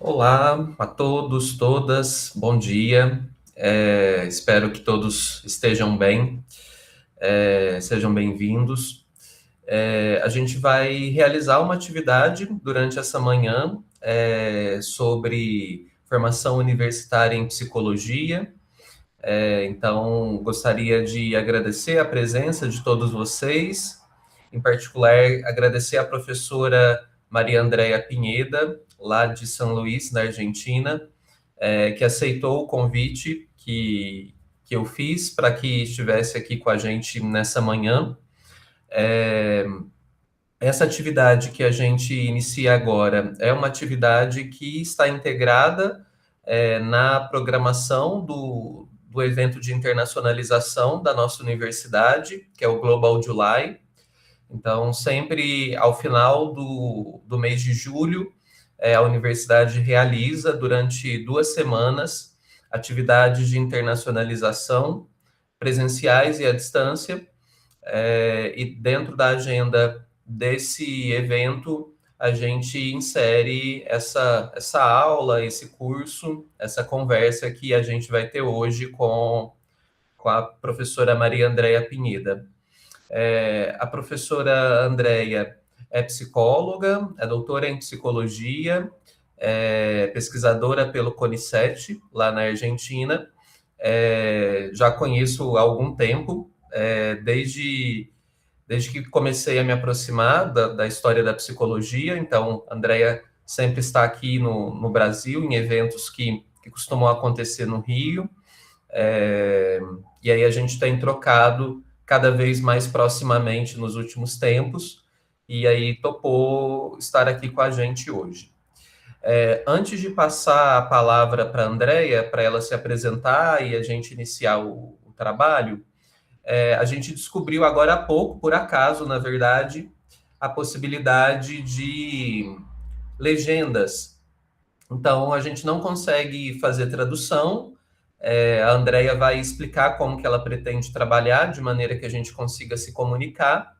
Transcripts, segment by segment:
Olá a todos, todas, bom dia. Espero que todos estejam bem, sejam bem-vindos. A gente vai realizar uma atividade durante essa manhã sobre formação universitária em psicologia. Então, gostaria de agradecer a presença de todos vocês, em particular, agradecer à professora Maria Andréia Pinheda, lá de São Luís, na Argentina, que aceitou o convite que eu fiz para que estivesse aqui com a gente nessa manhã. Essa atividade que a gente inicia agora é uma atividade que está integrada na programação do evento de internacionalização da nossa universidade, que é o Global July. Então, sempre ao final do mês de julho, a universidade realiza, durante 2 semanas, atividades de internacionalização presenciais e à distância, e dentro da agenda desse evento, a gente insere essa aula, esse curso, essa conversa que a gente vai ter hoje com a professora Maria Andréia Pinheda. A professora Andréia é psicóloga, é doutora em psicologia, é pesquisadora pelo CONICET, lá na Argentina. Já conheço há algum tempo, desde que comecei a me aproximar da história da psicologia. Então, a Andrea sempre está aqui no Brasil, em eventos que costumam acontecer no Rio, e aí a gente tem trocado cada vez mais proximamente nos últimos tempos, e aí topou estar aqui com a gente hoje. Antes de passar a palavra para a Andrea, para ela se apresentar e a gente iniciar o trabalho, a gente descobriu agora há pouco, por acaso, na verdade, a possibilidade de legendas. Então, a gente não consegue fazer tradução. A Andrea vai explicar como que ela pretende trabalhar, de maneira que a gente consiga se comunicar.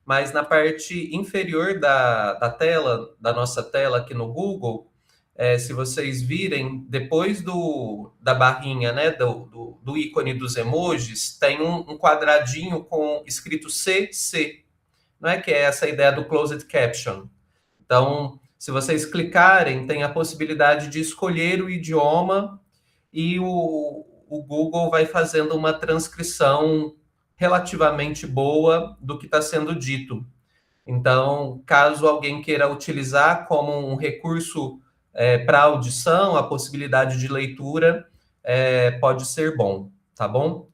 Mas na parte inferior da tela, da nossa tela aqui no Google, se vocês virem, depois da barrinha, né, do ícone dos emojis, tem um quadradinho com escrito CC, não é, que é essa ideia do closed caption. Então, se vocês clicarem, tem a possibilidade de escolher o idioma e o Google vai fazendo uma transcrição relativamente boa do que está sendo dito. Então, caso alguém queira utilizar como um recurso para audição, a possibilidade de leitura pode ser bom, tá bom?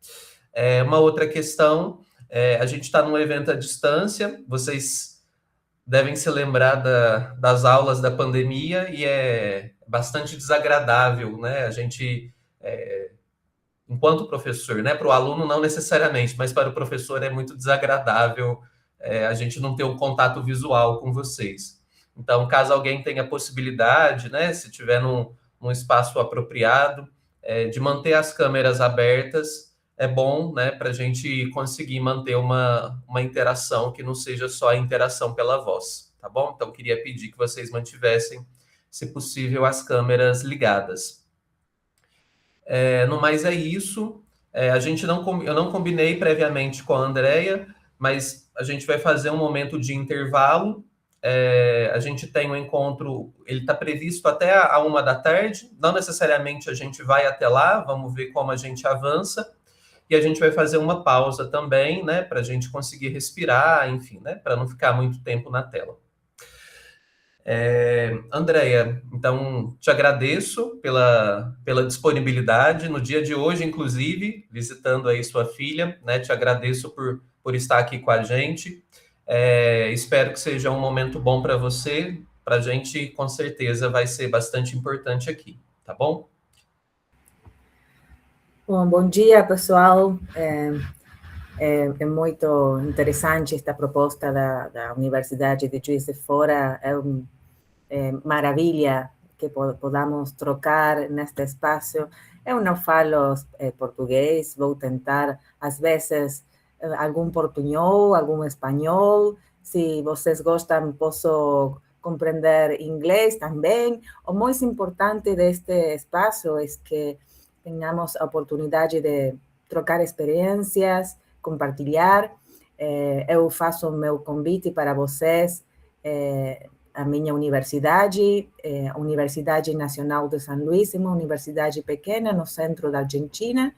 Uma outra questão, a gente está num evento à distância, vocês devem se lembrar das aulas da pandemia, e é bastante desagradável, né? A gente, enquanto professor, né? Para o aluno não necessariamente, mas para o professor é muito desagradável a gente não ter um contato visual com vocês. Então, caso alguém tenha possibilidade, né? Se tiver num espaço apropriado, de manter as câmeras abertas, é bom, né? Para a gente conseguir manter uma interação que não seja só a interação pela voz, tá bom? Então, queria pedir que vocês mantivessem, se possível, as câmeras ligadas. No mais é isso. Eu não combinei previamente com a Andrea, mas a gente vai fazer um momento de intervalo. A gente tem um encontro, ele está previsto até a 1 da tarde. Não necessariamente a gente vai até lá, vamos ver como a gente avança. E a gente vai fazer uma pausa também, né, para a gente conseguir respirar, enfim, né, para não ficar muito tempo na tela. Andréia, então te agradeço pela disponibilidade no dia de hoje, inclusive, visitando aí sua filha, né? Te agradeço por estar aqui com a gente. Espero que seja um momento bom para você, para a gente, com certeza, vai ser bastante importante aqui, tá bom? Bom dia, pessoal. É muito interessante esta proposta da Universidade de Juiz de Fora. Maravilha que podamos trocar neste espaço. Eu não falo português, vou tentar, às vezes, algum portunhol, algum espanhol. Se vocês gostam, posso compreender inglés también. O más importante de este espacio es que tengamos a oportunidade de trocar experiências, compartilhar. Eu faço o meu convite para vocês, a minha universidade, a Universidade Nacional de São Luís, é uma universidade pequena no centro da Argentina,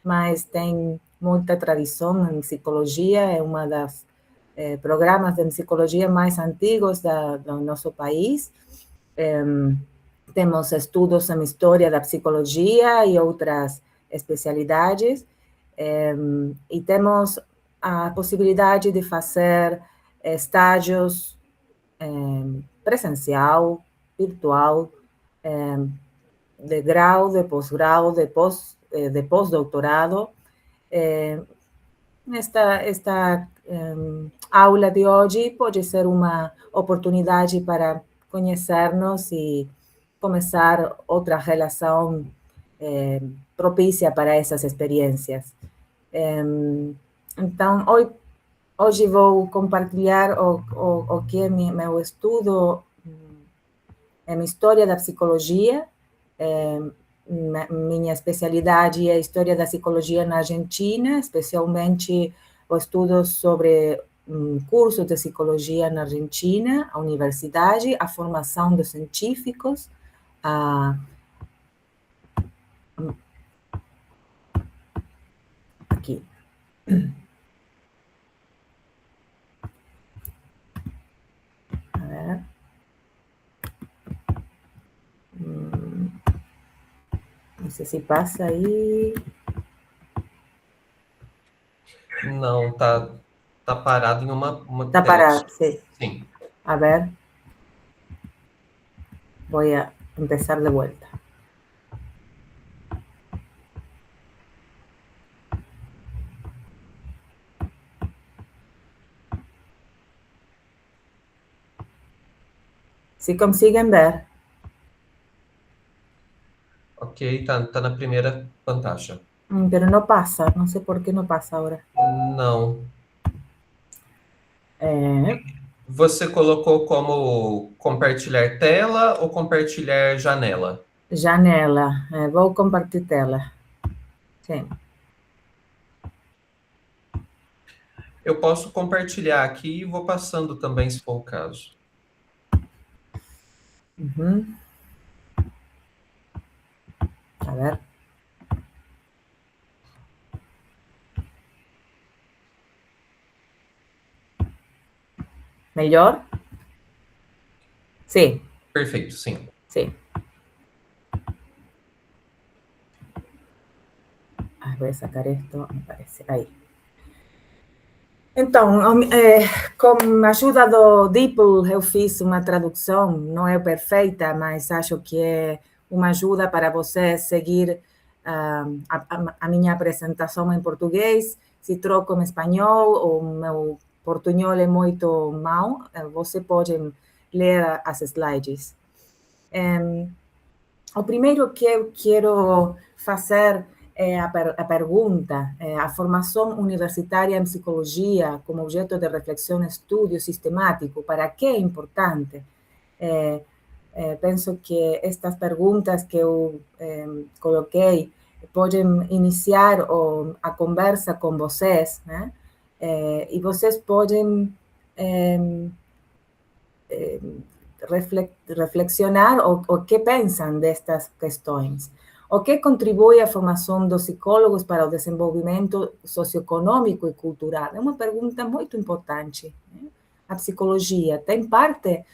mas tem muita tradição em psicologia, é uma das programas de psicologia mais antigos do nosso país. Temos estudos em história da psicologia e outras especialidades, e temos a possibilidade de fazer estágios presencial, virtual, de grau, de pós-grau, de pós-doutorado. Esta aula de hoje pode ser uma oportunidade para conhecernos e começar outra relação propícia para essas experiências. Então, hoje vou compartilhar o que é meu estudo em história da psicologia. Minha especialidade é a história da psicologia na Argentina, especialmente o estudo sobre cursos de psicologia na Argentina, a universidade, a formação dos científicos, aqui. A ver. Não sei se passa aí. Não, tá parado em uma Tá tela. parado, sim. Sim. A ver. Vou a empezar de vuelta. Se consiguen ver. Ok, tá na primeira pantalla. Pero no pasa, no sé por qué no pasa ahora. Não. Você colocou como compartilhar tela ou compartilhar janela? Janela. Vou compartir tela. Sim. Eu posso compartilhar aqui e vou passando também, se for o caso. A ver. ¿Melhor? Sí. Perfeito, sim. Sí. Voy a sacar esto, me parece. Aí. Então, com a ajuda do DeepL, eu fiz uma tradução, não é perfeita, mas acho que é uma ajuda para você seguir a minha apresentação em português. Se troco em espanhol, o meu portunhol é muito mau, você pode ler as slides. O primeiro que eu quero fazer é a pergunta, a formação universitária em psicologia como objeto de reflexão e estudo sistemático, para que é importante? Penso que estas perguntas que eu coloquei podem iniciar a conversa com vocês, né? E vocês podem reflexionar o que pensam destas questões. O que contribui à formação dos psicólogos para o desenvolvimento socioeconômico e cultural? É uma pergunta muito importante. Né? A psicologia tem parte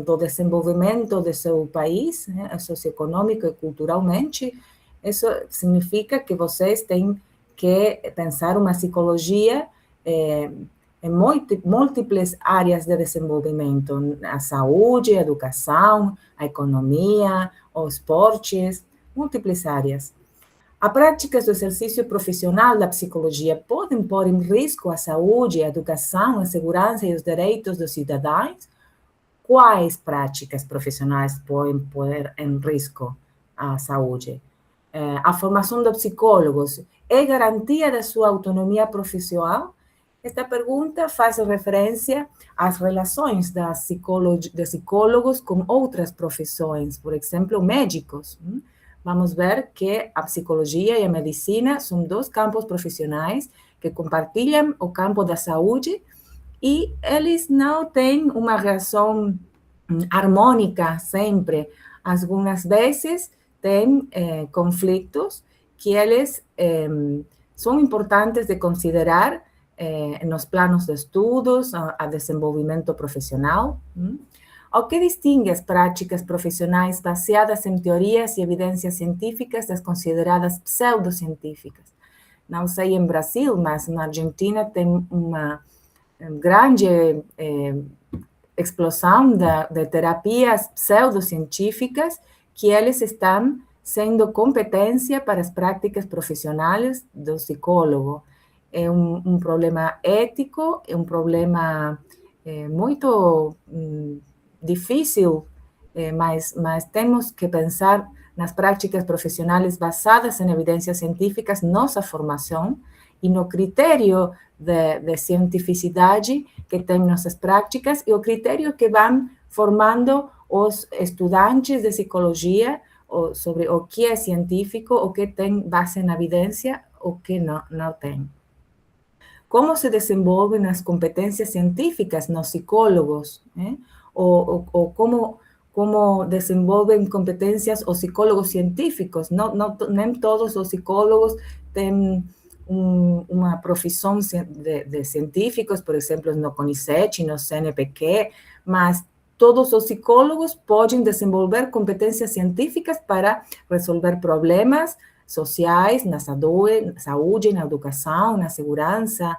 do desenvolvimento do seu país, né? Socioeconômico e culturalmente. Isso significa que vocês têm que pensar uma psicologia em múltiplas áreas de desenvolvimento, a saúde, a educação, a economia, os esportes, múltiplas áreas. A práticas do exercício profissional da psicologia podem pôr em risco a saúde, a educação, a segurança e os direitos dos cidadãos? Quais práticas profissionais podem pôr em risco a saúde? A formação de psicólogos é garantia da sua autonomia profissional? Esta pergunta faz referência às relações de psicólogos com outras profissões, por exemplo, médicos. Vamos ver que a psicologia e a medicina são dois campos profissionais que compartilham o campo da saúde e eles não têm uma relação harmônica sempre. Algumas vezes tem conflitos que eles são importantes de considerar nos planos de estudos, a desenvolvimento profissional. O que distingue as práticas profissionais baseadas em teorias e evidências científicas das consideradas pseudocientíficas? Não sei em Brasil, mas na Argentina tem uma grande explosão de terapias pseudocientíficas que eles estão sendo competência para as práticas profissionais do psicólogo. É um problema ético, é um problema muito difícil, mas temos que pensar nas práticas profissionais basadas em evidências científicas, nossa formação, e no critério de cientificidade que tem nossas práticas e o critério que vão formando os estudantes de psicologia sobre o que é científico, o que tem base na evidência, o que não tem. Como se desenvolvem as competências científicas nos psicólogos, ou como desenvolvem competências os psicólogos científicos. Nem todos os psicólogos têm uma profissão de científicos, por exemplo, no CONICET, no CNPq, mas todos os psicólogos podem desenvolver competências científicas para resolver problemas sociais na saúde, na educação, na segurança.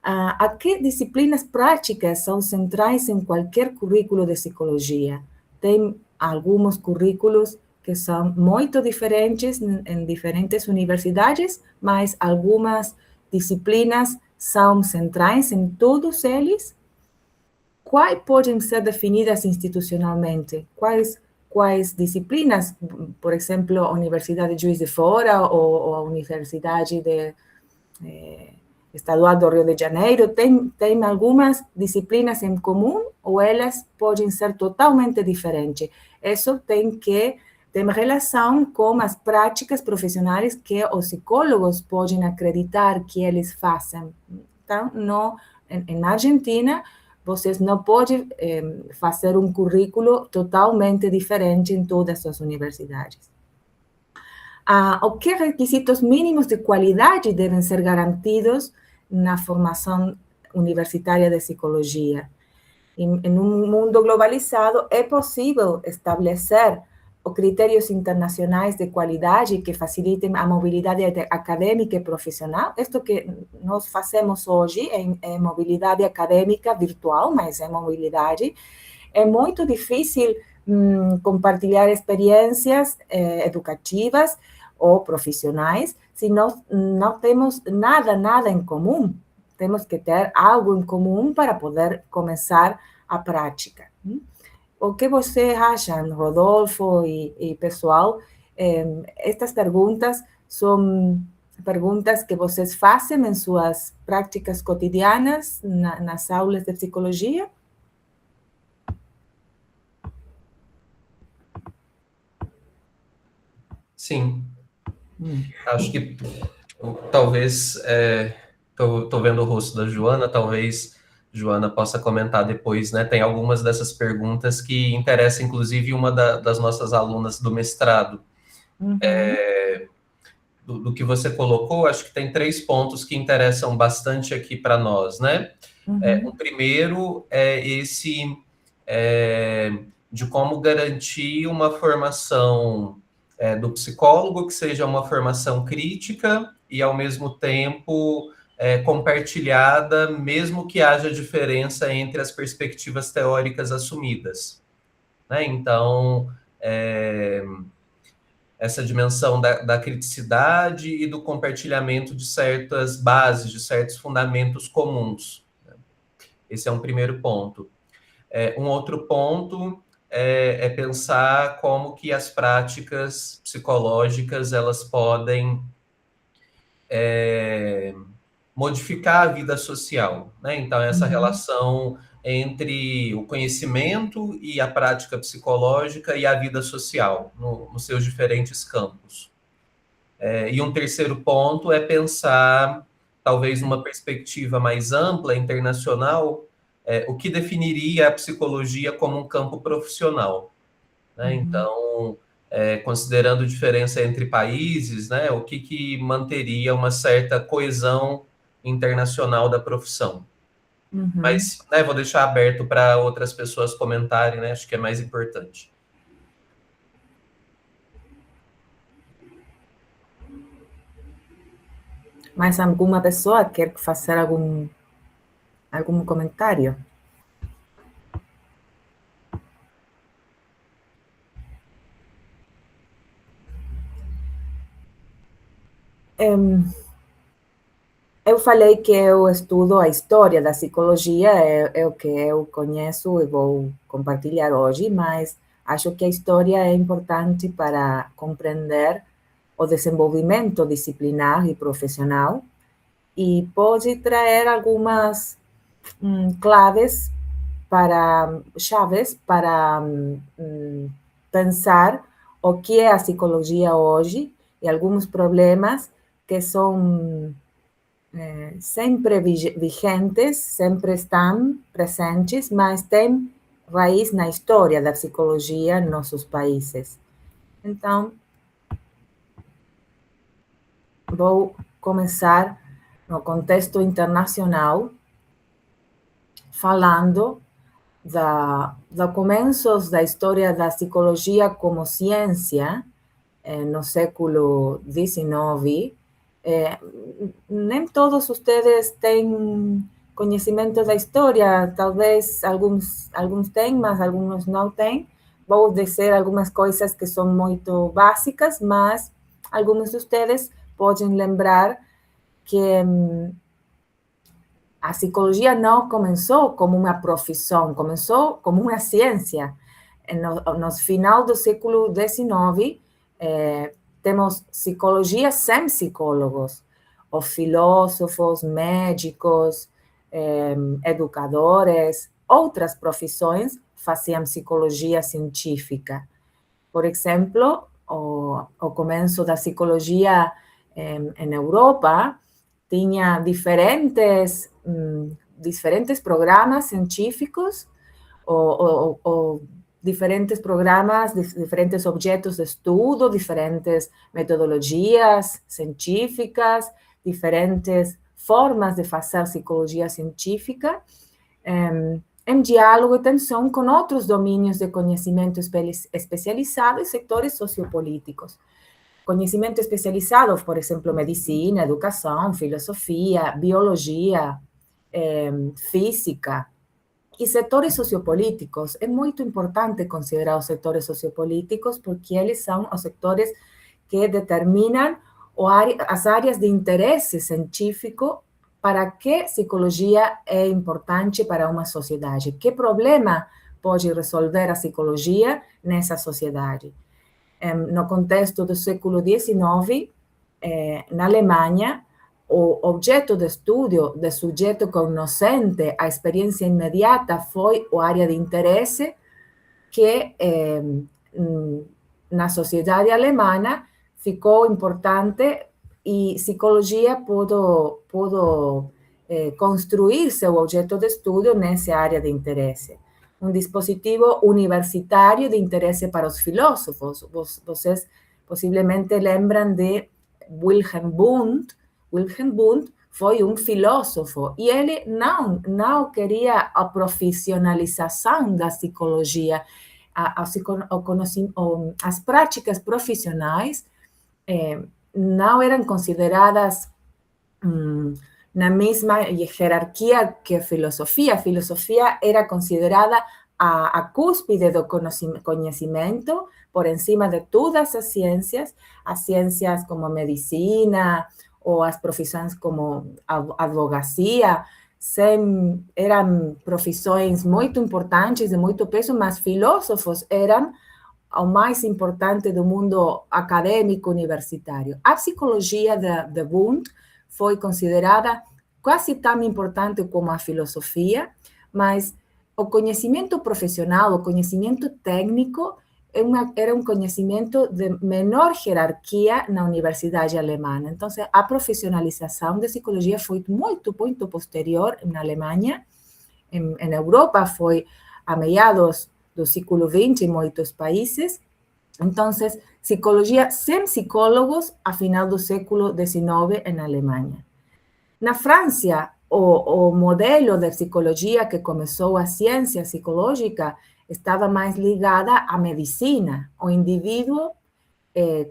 A que disciplinas práticas são centrais em qualquer currículo de psicologia? Tem alguns currículos que são muito diferentes em diferentes universidades, mas algumas disciplinas são centrais em todos eles. Quais podem ser definidas institucionalmente? Quais disciplinas, por exemplo, a Universidade de Juiz de Fora ou a Universidade Estadual do Rio de Janeiro, tem algumas disciplinas em comum ou elas podem ser totalmente diferentes? Isso tem relação com as práticas profissionais que os psicólogos podem acreditar que eles fazem. Então, na Argentina, vocês não podem fazer um currículo totalmente diferente em todas as universidades. O que requisitos mínimos de qualidade devem ser garantidos na formação universitária de psicologia? Em um mundo globalizado, é possível estabelecer critérios internacionais de qualidade que facilitem a mobilidade acadêmica e profissional. Isto que nós fazemos hoje é mobilidade acadêmica virtual, mas é mobilidade. É muito difícil compartilhar experiências educativas ou profissionais se nós não temos nada em comum. Temos que ter algo em comum para poder começar a prática. O que você acha, Rodolfo e pessoal? Estas perguntas são perguntas que vocês fazem em suas práticas cotidianas, nas aulas de psicologia? Sim. Acho que talvez, estou vendo o rosto da Joana, talvez Joana possa comentar depois, né? Tem algumas dessas perguntas que interessam, inclusive, uma das nossas alunas do mestrado. Do que você colocou, acho que tem 3 pontos que interessam bastante aqui para nós, né? O primeiro é esse de como garantir uma formação do psicólogo que seja uma formação crítica e, ao mesmo tempo, compartilhada, mesmo que haja diferença entre as perspectivas teóricas assumidas, né? Então, essa dimensão da criticidade e do compartilhamento de certas bases, de certos fundamentos comuns. Esse é um primeiro ponto. Um outro ponto é pensar como que as práticas psicológicas elas podem modificar a vida social, né? Então, essa relação entre o conhecimento e a prática psicológica e a vida social, nos seus diferentes campos. E um terceiro ponto é pensar, talvez numa perspectiva mais ampla, internacional, o que definiria a psicologia como um campo profissional, né? Então, considerando diferença entre países, né, o que manteria uma certa coesão internacional da profissão. Mas, né, vou deixar aberto para outras pessoas comentarem, né, acho que é mais importante. Mais alguma pessoa quer fazer algum comentário? Eu falei que eu estudo a história da psicologia, é o que eu conheço e vou compartilhar hoje, mas acho que a história é importante para compreender o desenvolvimento disciplinar e profissional e pode trazer algumas chaves para pensar o que é a psicologia hoje e alguns problemas que são sempre vigentes, sempre estão presentes, mas têm raiz na história da psicologia em nossos países. Então, vou começar no contexto internacional, falando dos começos da história da psicologia como ciência, no século XIX. Nem todos vocês têm conhecimento da história, talvez alguns têm, mas alguns não têm. Vou dizer algumas coisas que são muito básicas, mas alguns de vocês podem lembrar que a psicologia não começou como uma profissão, começou como uma ciência. No final do século XIX, temos psicologia sem psicólogos. Os filósofos, médicos, educadores, outras profissões faziam psicologia científica. Por exemplo, o começo da psicologia em Europa tinha diferentes programas científicos ou diferentes programas, diferentes objetos de estudo, diferentes metodologias científicas, diferentes formas de fazer psicologia científica, em diálogo e tensão com outros domínios de conhecimento especializado e setores sociopolíticos. Conhecimento especializado, por exemplo, medicina, educação, filosofia, biologia, física. E setores sociopolíticos, é muito importante considerar os setores sociopolíticos porque eles são os setores que determinam as áreas de interesse científico para que psicologia é importante para uma sociedade. Que problema pode resolver a psicologia nessa sociedade? No contexto do século XIX, na Alemanha, o objeto de estudo do sujeito cognoscente, a experiência imediata, foi a área de interesse que na sociedade alemã ficou importante e psicologia pôde construir seu objeto de estudo nessa área de interesse. Um dispositivo universitário de interesse para os filósofos. Vocês possivelmente lembram de Wilhelm Wundt. Wilhelm Wundt foi um filósofo e ele não queria a profissionalização da psicologia. As práticas profissionais não eram consideradas na mesma hierarquia que a filosofia. A filosofia era considerada a cúspide do conhecimento, por encima de todas as ciências como a medicina ou as profissões como a advocacia, eram profissões muito importantes, de muito peso, mas filósofos eram o mais importante do mundo acadêmico universitário. A psicologia de Wundt foi considerada quase tão importante como a filosofia, mas o conhecimento profissional, o conhecimento técnico, era um conhecimento de menor hierarquia na universidade alemã. Então, a profissionalização da psicologia foi muito, muito posterior na Alemanha. Em Europa foi a meados do século XX em muitos países. Então, psicologia sem psicólogos a final do século XIX na Alemanha. Na França, o modelo de psicologia que começou a ciência psicológica estava mais ligada à medicina, o indivíduo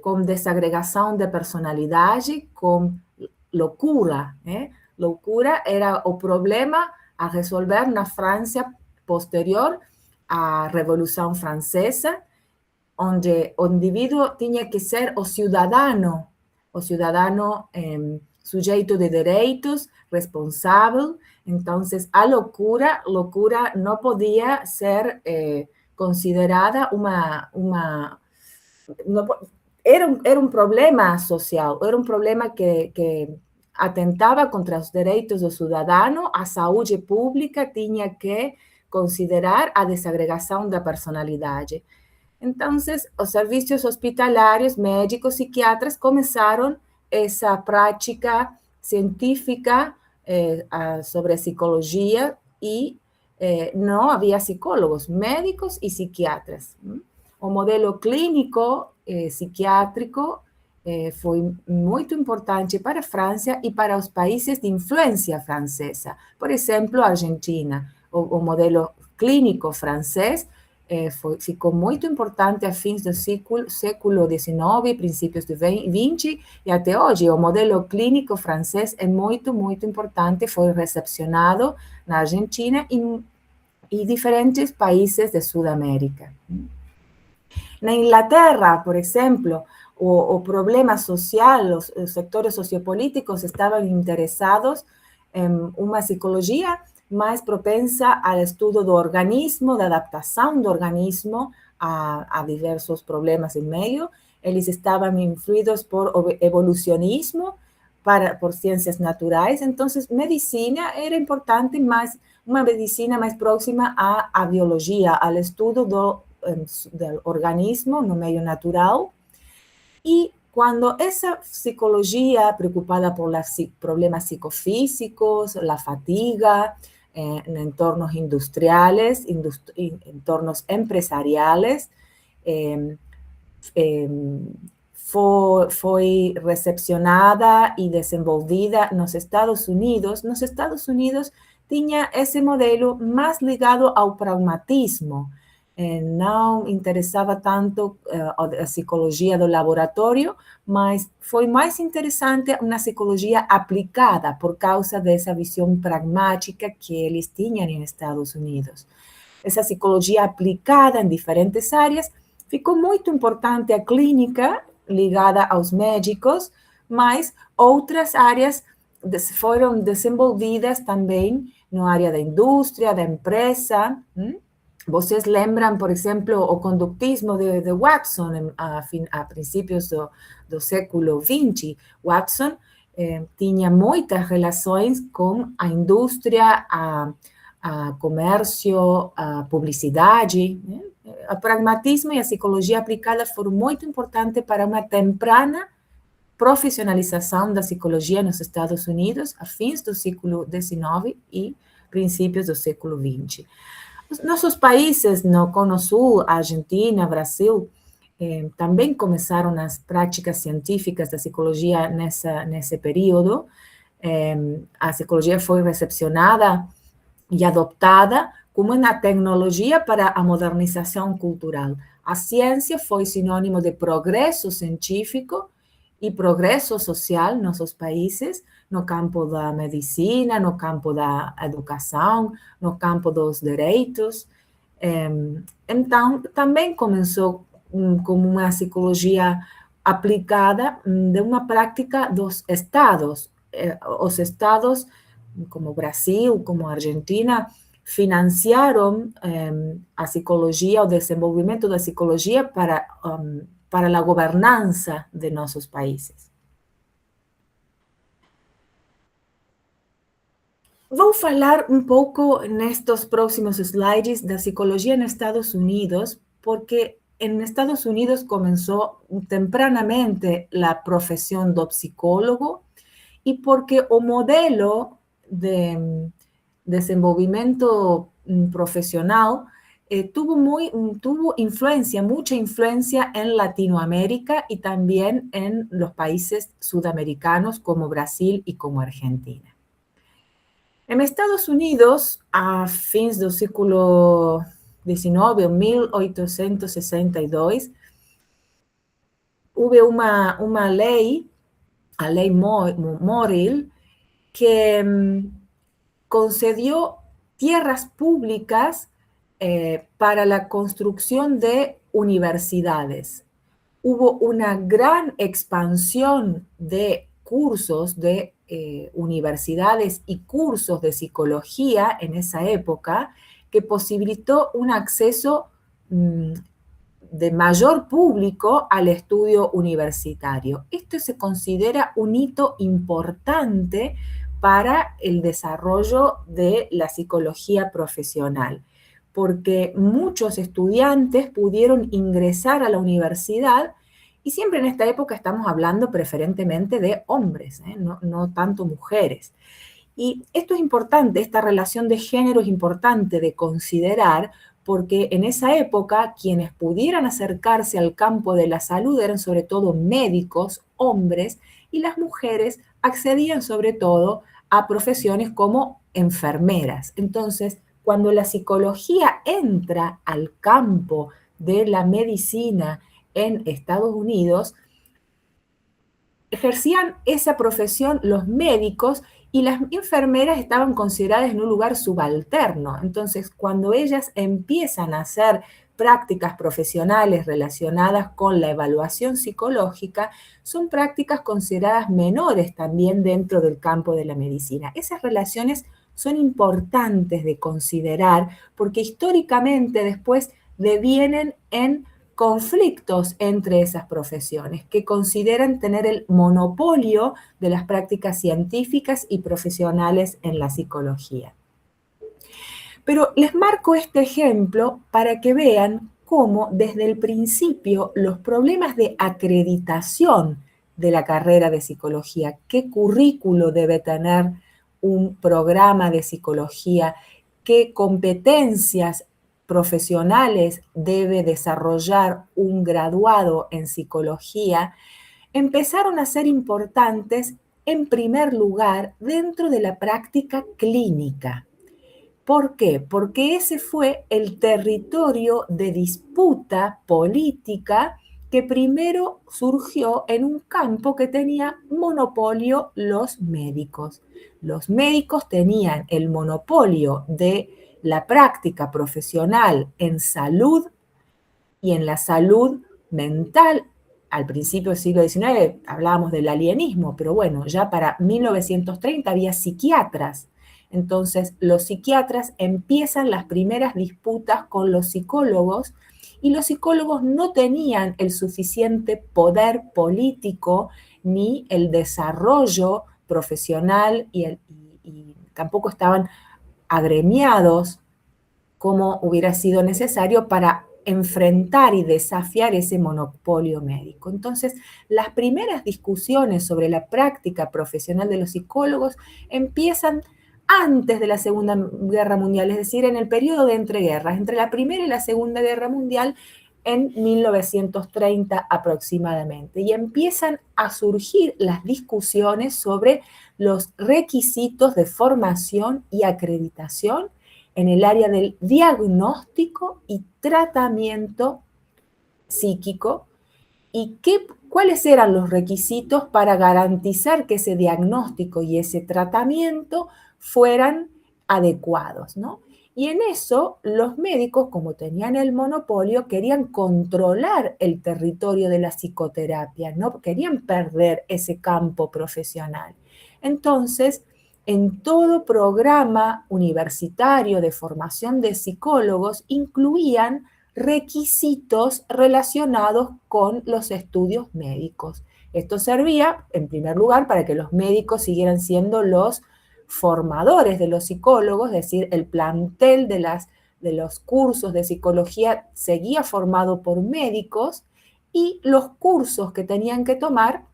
com desagregação de personalidade, com loucura. Loucura era o problema a resolver na França posterior à Revolução Francesa, onde o indivíduo tinha que ser o cidadão sujeito de direitos, responsável. Então, a loucura não podia ser considerada era um problema social, era um problema que atentava contra os direitos do cidadão. A saúde pública tinha que considerar a desagregação da personalidade. Então, os serviços hospitalários, médicos, psiquiatras começaram essa prática científica sobre a psicologia e não havia psicólogos, médicos e psiquiatras. O modelo clínico psiquiátrico foi muito importante para a França e para os países de influência francesa. Por exemplo, a Argentina. O modelo clínico francês ficou muito importante a fins do século XIX, princípios do XX, e até hoje o modelo clínico francês é muito, muito importante, foi recepcionado na Argentina e diferentes países de Sudamérica. Na Inglaterra, por exemplo, o problema social, os sectores sociopolíticos estavam interessados em uma psicologia mais propensa ao estudo do organismo, da adaptação do organismo a diversos problemas em meio. Eles estavam influídos por evolucionismo, por ciências naturais. Então, medicina era importante, mas uma medicina mais próxima à biologia, ao estudo do organismo no meio natural. E quando essa psicologia preocupada por os problemas psicofísicos, a fatiga, en entornos industriales, entornos empresariales, foi recepcionada e desenvolvida nos Estados Unidos. Nos Estados Unidos tinha esse modelo mais ligado ao pragmatismo. Não interessava tanto a psicologia do laboratório, mas foi mais interessante uma psicologia aplicada por causa dessa visão pragmática que eles tinham nos Estados Unidos. Essa psicologia aplicada em diferentes áreas ficou muito importante a clínica ligada aos médicos, mas outras áreas foram desenvolvidas também na área da indústria, da empresa. Vocês lembram, por exemplo, o conductismo de Watson a princípios do século XX. Watson tinha muitas relações com a indústria, a comércio, a publicidade. O pragmatismo e a psicologia aplicada foram muito importantes para uma temprana profissionalização da psicologia nos Estados Unidos, a fins do século XIX e princípios do século XX. Nossos países no Cono Sul, Argentina, Brasil, também começaram as práticas científicas da psicologia nesse período. A psicologia foi recepcionada e adoptada como uma tecnologia para a modernização cultural. A ciência foi sinônimo de progresso científico e progresso social nos nossos países, no campo da medicina, no campo da educação, no campo dos direitos. Então, também começou como uma psicologia aplicada de uma prática dos estados. Os estados, como Brasil, como Argentina, financiaram a psicologia, o desenvolvimento da psicologia para a governança de nossos países. Vou falar um pouco nestes próximos slides da psicologia nos Estados Unidos, porque en Estados Unidos comenzó tempranamente la profesión do psicólogo y porque o modelo de desenvolvimento profesional tuvo influencia, mucha influencia en Latinoamérica y también en los países sudamericanos como Brasil y como Argentina. En Estados Unidos, a fins do século XIX, en 1862, hubo una ley, a ley Morrill, que concedió tierras públicas para la construcción de universidades. Hubo una gran expansión de cursos de universidades y cursos de psicología en esa época que posibilitó un acceso de mayor público al estudio universitario. Esto se considera un hito importante para el desarrollo de la psicología profesional, porque muchos estudiantes pudieron ingresar a la universidad y siempre en esta época estamos hablando preferentemente de hombres, no tanto mujeres. Y esto es importante, esta relación de género es importante de considerar porque en esa época quienes pudieran acercarse al campo de la salud eran sobre todo médicos, hombres, y las mujeres accedían sobre todo a profesiones como enfermeras. Entonces, cuando la psicología entra al campo de la medicina en Estados Unidos, ejercían esa profesión los médicos y las enfermeras estaban consideradas en un lugar subalterno. Entonces, cuando ellas empiezan a hacer prácticas profesionales relacionadas con la evaluación psicológica, son prácticas consideradas menores también dentro del campo de la medicina. Esas relaciones son importantes de considerar porque históricamente después devienen en conflictos entre esas profesiones que consideran tener el monopolio de las prácticas científicas y profesionales en la psicología. Pero les marco este ejemplo para que vean cómo desde el principio los problemas de acreditación de la carrera de psicología, qué currículo debe tener un programa de psicología, qué competencias profesionales debe desarrollar un graduado en psicología, empezaron a ser importantes en primer lugar dentro de la práctica clínica. ¿Por qué? Porque ese fue el territorio de disputa política que primero surgió en un campo que tenía monopolio los médicos. Los médicos tenían el monopolio de la práctica profesional en salud y en la salud mental. Al principio del siglo XIX hablábamos del alienismo, pero bueno, ya para 1930 había psiquiatras. Entonces, los psiquiatras empiezan las primeras disputas con los psicólogos y los psicólogos no tenían el suficiente poder político ni el desarrollo profesional y tampoco estaban agremiados como hubiera sido necesario para enfrentar y desafiar ese monopolio médico. Entonces, las primeras discusiones sobre la práctica profesional de los psicólogos empiezan antes de la Segunda Guerra Mundial, es decir, en el periodo de entreguerras, entre la Primera y la Segunda Guerra Mundial, en 1930 aproximadamente. Y empiezan a surgir las discusiones sobre los requisitos de formación y acreditación en el área del diagnóstico y tratamiento psíquico y cuáles eran los requisitos para garantizar que ese diagnóstico y ese tratamiento fueran adecuados, ¿no? Y en eso los médicos, como tenían el monopolio, querían controlar el territorio de la psicoterapia, no querían perder ese campo profesional. Entonces, en todo programa universitario de formación de psicólogos incluían requisitos relacionados con los estudios médicos. Esto servía, en primer lugar, para que los médicos siguieran siendo los formadores de los psicólogos, es decir, el plantel de los cursos de psicología seguía formado por médicos y los cursos que tenían que tomar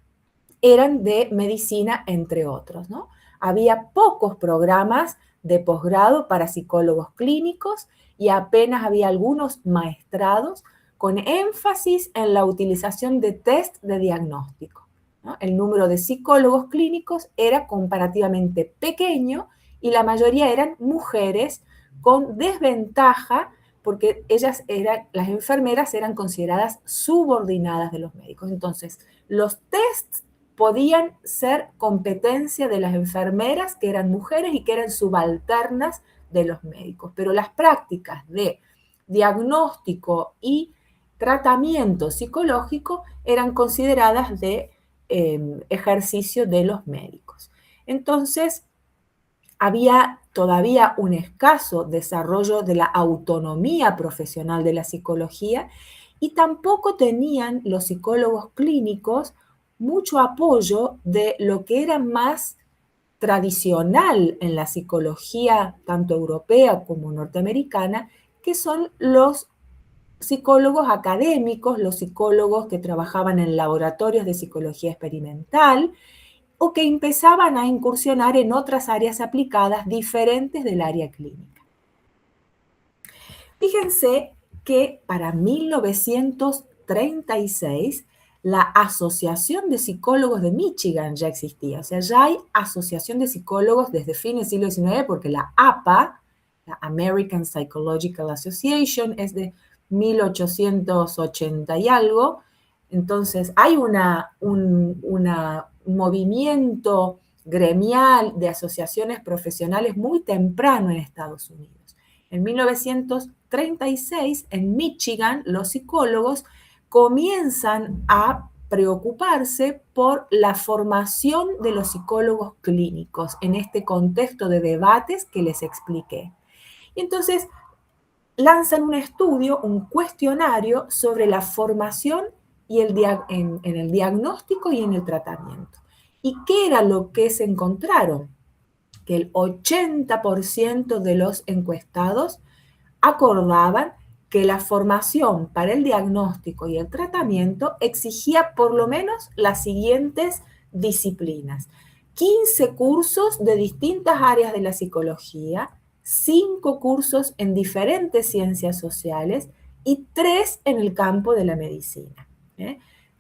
eran de medicina, entre otros, ¿no? Había pocos programas de posgrado para psicólogos clínicos y apenas había algunos maestrados con énfasis en la utilización de test de diagnóstico, ¿no? El número de psicólogos clínicos era comparativamente pequeño y la mayoría eran mujeres con desventaja porque las enfermeras eran consideradas subordinadas de los médicos. Entonces, los tests podían ser competencia de las enfermeras, que eran mujeres y que eran subalternas de los médicos, pero las prácticas de diagnóstico y tratamiento psicológico eran consideradas de ejercicio de los médicos. Entonces, había todavía un escaso desarrollo de la autonomía profesional de la psicología y tampoco tenían los psicólogos clínicos mucho apoyo de lo que era más tradicional en la psicología, tanto europea como norteamericana, que son los psicólogos académicos, los psicólogos que trabajaban en laboratorios de psicología experimental o que empezaban a incursionar en otras áreas aplicadas diferentes del área clínica. Fíjense que para 1936 la Asociación de Psicólogos de Michigan ya existía, o sea, ya hay asociación de psicólogos desde fines del siglo XIX, porque la APA, la American Psychological Association, es de 1880 y algo. Entonces, hay un movimiento gremial de asociaciones profesionales muy temprano en Estados Unidos. En 1936, en Michigan, los psicólogos comienzan a preocuparse por la formación de los psicólogos clínicos en este contexto de debates que les expliqué. Y entonces lanzan un estudio, un cuestionario sobre la formación y en el diagnóstico y en el tratamiento. ¿Y qué era lo que se encontraron? Que el 80% de los encuestados acordaban que la formación para el diagnóstico y el tratamiento exigía por lo menos las siguientes disciplinas: 15 cursos de distintas áreas de la psicología, 5 cursos en diferentes ciencias sociales y 3 en el campo de la medicina.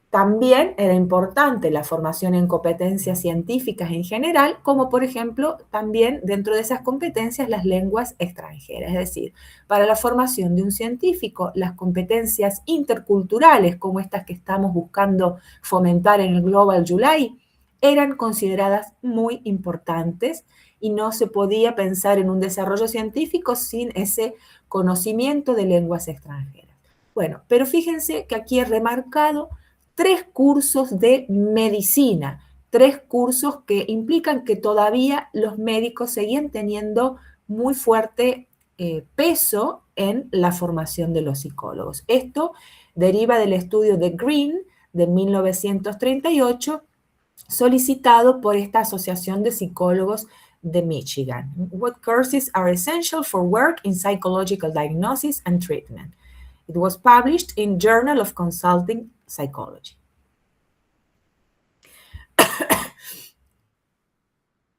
También era importante la formación en competencias científicas en general, como por ejemplo también dentro de esas competencias las lenguas extranjeras. Es decir, para la formación de un científico, las competencias interculturales, como estas que estamos buscando fomentar en el Global July, eran consideradas muy importantes y no se podía pensar en un desarrollo científico sin ese conocimiento de lenguas extranjeras. Bueno, pero fíjense que aquí he remarcado 3 cursos de medicina, 3 cursos que implican que todavía los médicos seguían teniendo muy fuerte peso en la formación de los psicólogos. Esto deriva del estudio de Green de 1938, solicitado por esta Asociación de Psicólogos de Michigan. What courses are essential for work in psychological diagnosis and treatment? It was published in Journal of Consulting Psychology.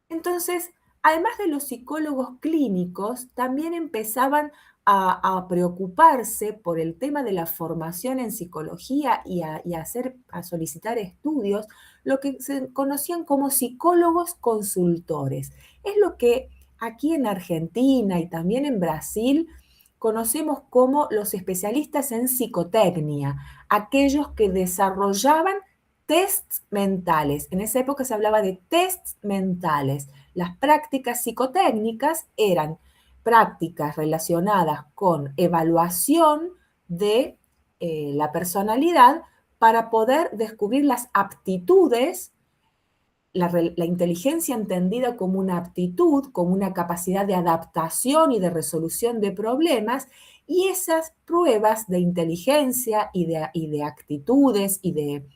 Entonces, además de los psicólogos clínicos, también empezaban a preocuparse por el tema de la formación en psicología y a solicitar estudios, lo que se conocían como psicólogos consultores. Es lo que aquí en Argentina y también en Brasil conocemos como los especialistas en psicotecnia, aquellos que desarrollaban tests mentales. En esa época se hablaba de tests mentales. Las prácticas psicotécnicas eran prácticas relacionadas con evaluación de la personalidad para poder descubrir las aptitudes, la inteligencia entendida como una aptitud, como una capacidad de adaptación y de resolución de problemas, y esas pruebas de inteligencia y de actitudes y de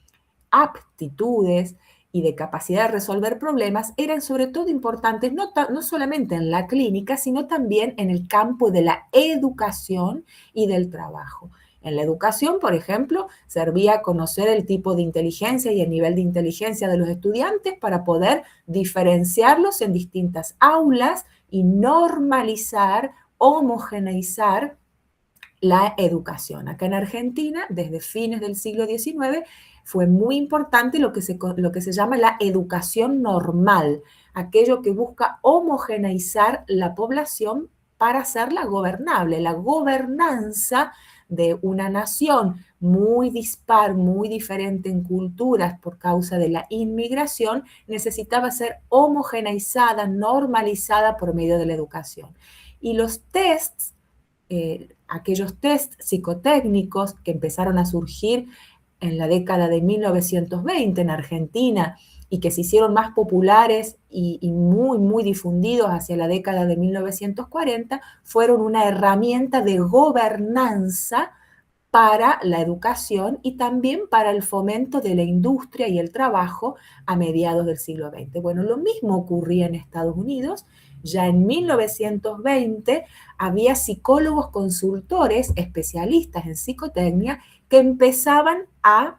aptitudes y de capacidad de resolver problemas eran sobre todo importantes no solamente en la clínica, sino también en el campo de la educación y del trabajo. En la educación, por ejemplo, servía conocer el tipo de inteligencia y el nivel de inteligencia de los estudiantes para poder diferenciarlos en distintas aulas y normalizar, homogeneizar la educación. Acá en Argentina, desde fines del siglo XIX, fue muy importante lo que se llama la educación normal, aquello que busca homogeneizar la población para hacerla gobernable. La gobernanza de una nación muy dispar, muy diferente en culturas por causa de la inmigración, necesitaba ser homogeneizada, normalizada por medio de la educación. Y los tests, aquellos tests psicotécnicos que empezaron a surgir en la década de 1920 en Argentina y que se hicieron más populares y muy, muy difundidos hacia la década de 1940, fueron una herramienta de gobernanza para la educación y también para el fomento de la industria y el trabajo a mediados del siglo XX. Bueno, lo mismo ocurría en Estados Unidos. Ya en 1920 había psicólogos consultores, especialistas en psicotecnia, que empezaban a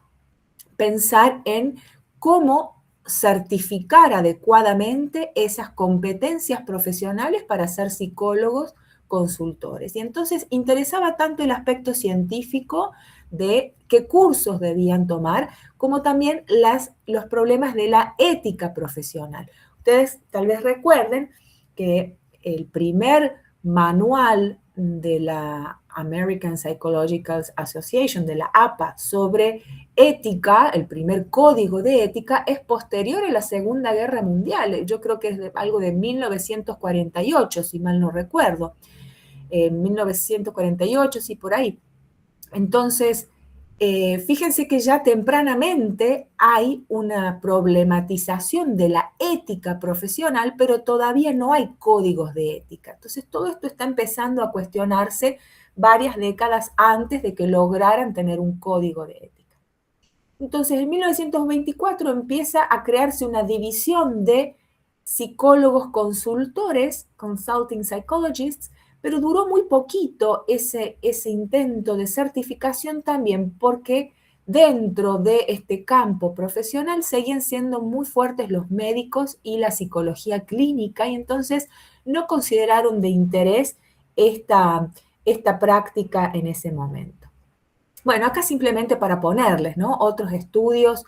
pensar en cómo certificar adecuadamente esas competencias profesionales para ser psicólogos consultores. Y entonces interesaba tanto el aspecto científico de qué cursos debían tomar, como también los problemas de la ética profesional. Ustedes tal vez recuerden que el primer manual de la American Psychological Association, de la APA, sobre ética, el primer código de ética, es posterior a la Segunda Guerra Mundial. Yo creo que es algo de 1948, si mal no recuerdo. 1948, sí, por ahí. Entonces, fíjense que ya tempranamente hay una problematización de la ética profesional, pero todavía no hay códigos de ética. Entonces, todo esto está empezando a cuestionarse varias décadas antes de que lograran tener un código de ética. Entonces, en 1924 empieza a crearse una división de psicólogos consultores, consulting psychologists, pero duró muy poquito ese intento de certificación también porque dentro de este campo profesional seguían siendo muy fuertes los médicos y la psicología clínica y entonces no consideraron de interés esta práctica en ese momento. Bueno, acá simplemente para ponerles, ¿no? Otros estudios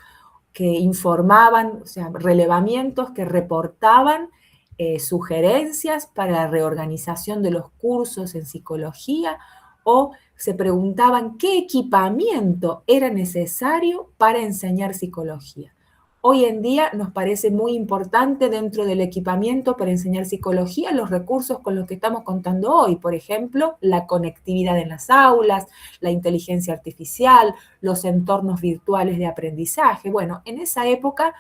que informaban, o sea, relevamientos que reportaban sugerencias para la reorganización de los cursos en psicología o se preguntaban qué equipamiento era necesario para enseñar psicología. Hoy en día nos parece muy importante dentro del equipamiento para enseñar psicología los recursos con los que estamos contando hoy, por ejemplo, la conectividad en las aulas, la inteligencia artificial, los entornos virtuales de aprendizaje. Bueno, en esa época,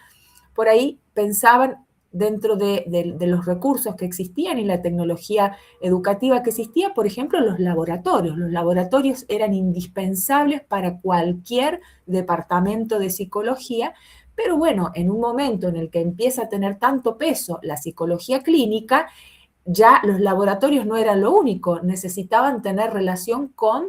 por ahí pensaban dentro de los recursos que existían y la tecnología educativa que existía, por ejemplo, los laboratorios. Los laboratorios eran indispensables para cualquier departamento de psicología, pero bueno, en un momento en el que empieza a tener tanto peso la psicología clínica, ya los laboratorios no eran lo único, necesitaban tener relación con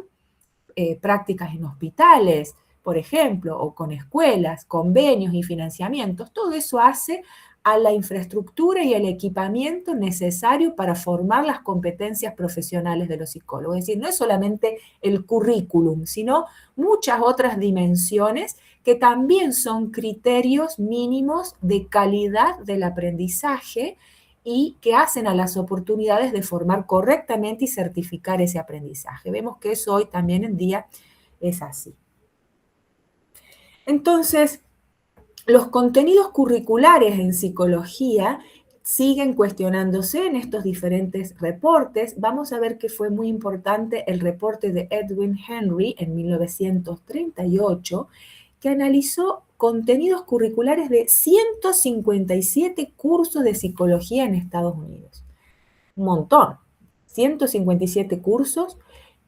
prácticas en hospitales, por ejemplo, o con escuelas, convenios y financiamientos. Todo eso hace a la infraestructura y el equipamiento necesario para formar las competencias profesionales de los psicólogos. Es decir, no es solamente el currículum, sino muchas otras dimensiones que también son criterios mínimos de calidad del aprendizaje y que hacen a las oportunidades de formar correctamente y certificar ese aprendizaje. Vemos que eso hoy también en día es así. Entonces, los contenidos curriculares en psicología siguen cuestionándose en estos diferentes reportes. Vamos a ver que fue muy importante el reporte de Edwin Henry en 1938, que analizó contenidos curriculares de 157 cursos de psicología en Estados Unidos. Un montón, 157 cursos,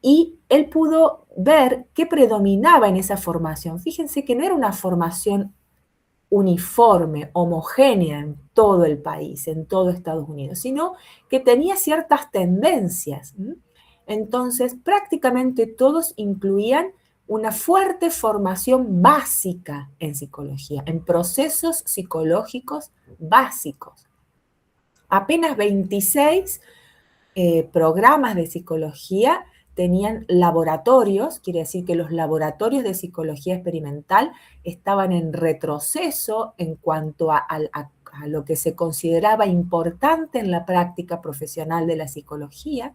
y él pudo ver qué predominaba en esa formación. Fíjense que no era una formación uniforme, homogénea en todo el país, en todo Estados Unidos, sino que tenía ciertas tendencias. Entonces, prácticamente todos incluían una fuerte formación básica en psicología, en procesos psicológicos básicos. Apenas 26 programas de psicología tenían laboratorios, quiere decir que los laboratorios de psicología experimental estaban en retroceso en cuanto a lo que se consideraba importante en la práctica profesional de la psicología.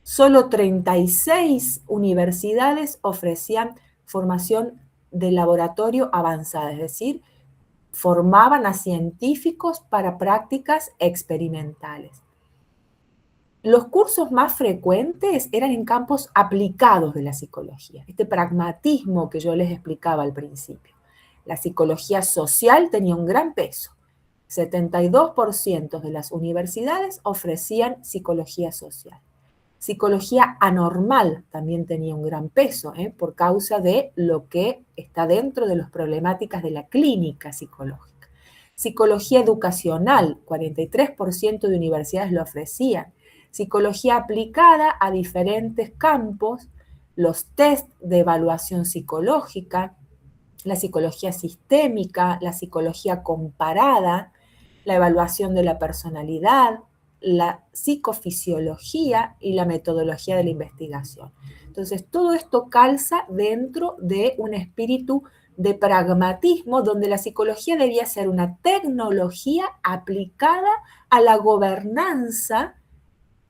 Solo 36 universidades ofrecían formación de laboratorio avanzada, es decir, formaban a científicos para prácticas experimentales. Los cursos más frecuentes eran en campos aplicados de la psicología, este pragmatismo que yo les explicaba al principio. La psicología social tenía un gran peso. 72% de las universidades ofrecían psicología social. Psicología anormal también tenía un gran peso, por causa de lo que está dentro de las problemáticas de la clínica psicológica. Psicología educacional, 43% de universidades lo ofrecían. Psicología aplicada a diferentes campos, los test de evaluación psicológica, la psicología sistémica, la psicología comparada, la evaluación de la personalidad, la psicofisiología y la metodología de la investigación. Entonces, todo esto calza dentro de un espíritu de pragmatismo donde la psicología debía ser una tecnología aplicada a la gobernanza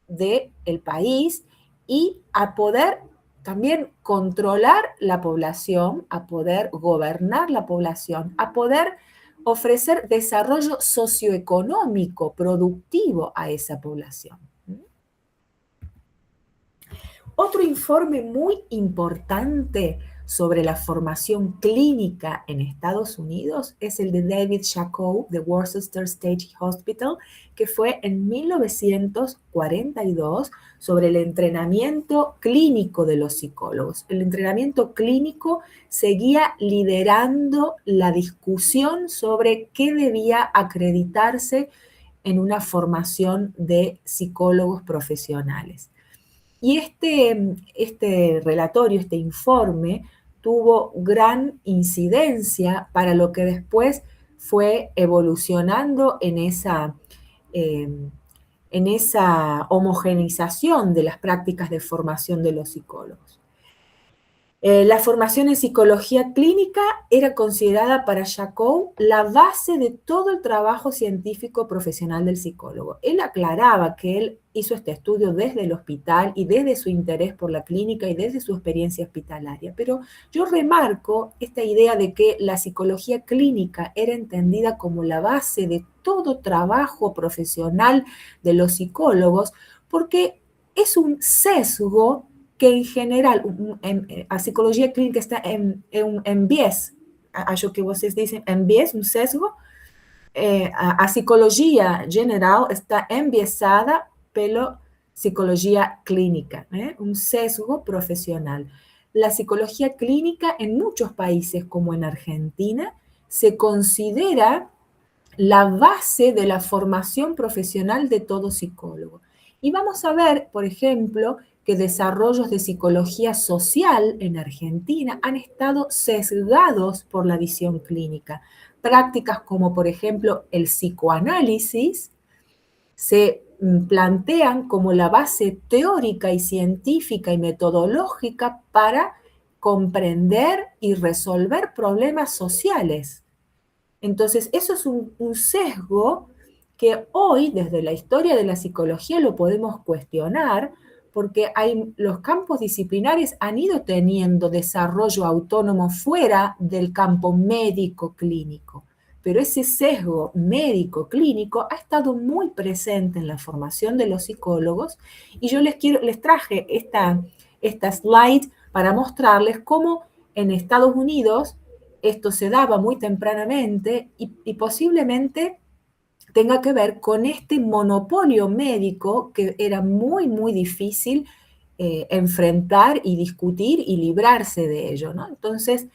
del país y a poder también controlar la población, a poder gobernar la población, a poder ofrecer desarrollo socioeconómico, productivo a esa población. Otro informe muy importante sobre la formación clínica en Estados Unidos es el de David Jacob de Worcester State Hospital, que fue en 1942 sobre el entrenamiento clínico de los psicólogos. El entrenamiento clínico seguía liderando la discusión sobre qué debía acreditarse en una formación de psicólogos profesionales. Y este relatorio, este informe, tuvo gran incidencia para lo que después fue evolucionando en esa homogeneización de las prácticas de formación de los psicólogos. La formación en psicología clínica era considerada para Jacob la base de todo el trabajo científico profesional del psicólogo. Él aclaraba que él hizo este estudio desde el hospital y desde su interés por la clínica y desde su experiencia hospitalaria, pero yo remarco esta idea de que la psicología clínica era entendida como la base de todo trabajo profesional de los psicólogos porque es un sesgo que en general a psicologia clínica está em viés, acho que vocês dizem em viés, um sesgo. A psicologia general está enviesada pela psicología clínica, un sesgo profesional. La psicología clínica en muchos países, como en Argentina, se considera la base de la formación profesional de todo psicólogo. Y vamos a ver, por ejemplo, que desarrollos de psicología social en Argentina han estado sesgados por la visión clínica. Prácticas como, por ejemplo, el psicoanálisis se plantean como la base teórica y científica y metodológica para comprender y resolver problemas sociales. Entonces, eso es un sesgo que hoy, desde la historia de la psicología, lo podemos cuestionar, porque los campos disciplinares han ido teniendo desarrollo autónomo fuera del campo médico-clínico, pero ese sesgo médico-clínico ha estado muy presente en la formación de los psicólogos, y yo les traje esta slide para mostrarles cómo en Estados Unidos esto se daba muy tempranamente y posiblemente tenga que ver con este monopolio médico que era muy, muy difícil enfrentar y discutir y librarse de ello, ¿no? Entonces,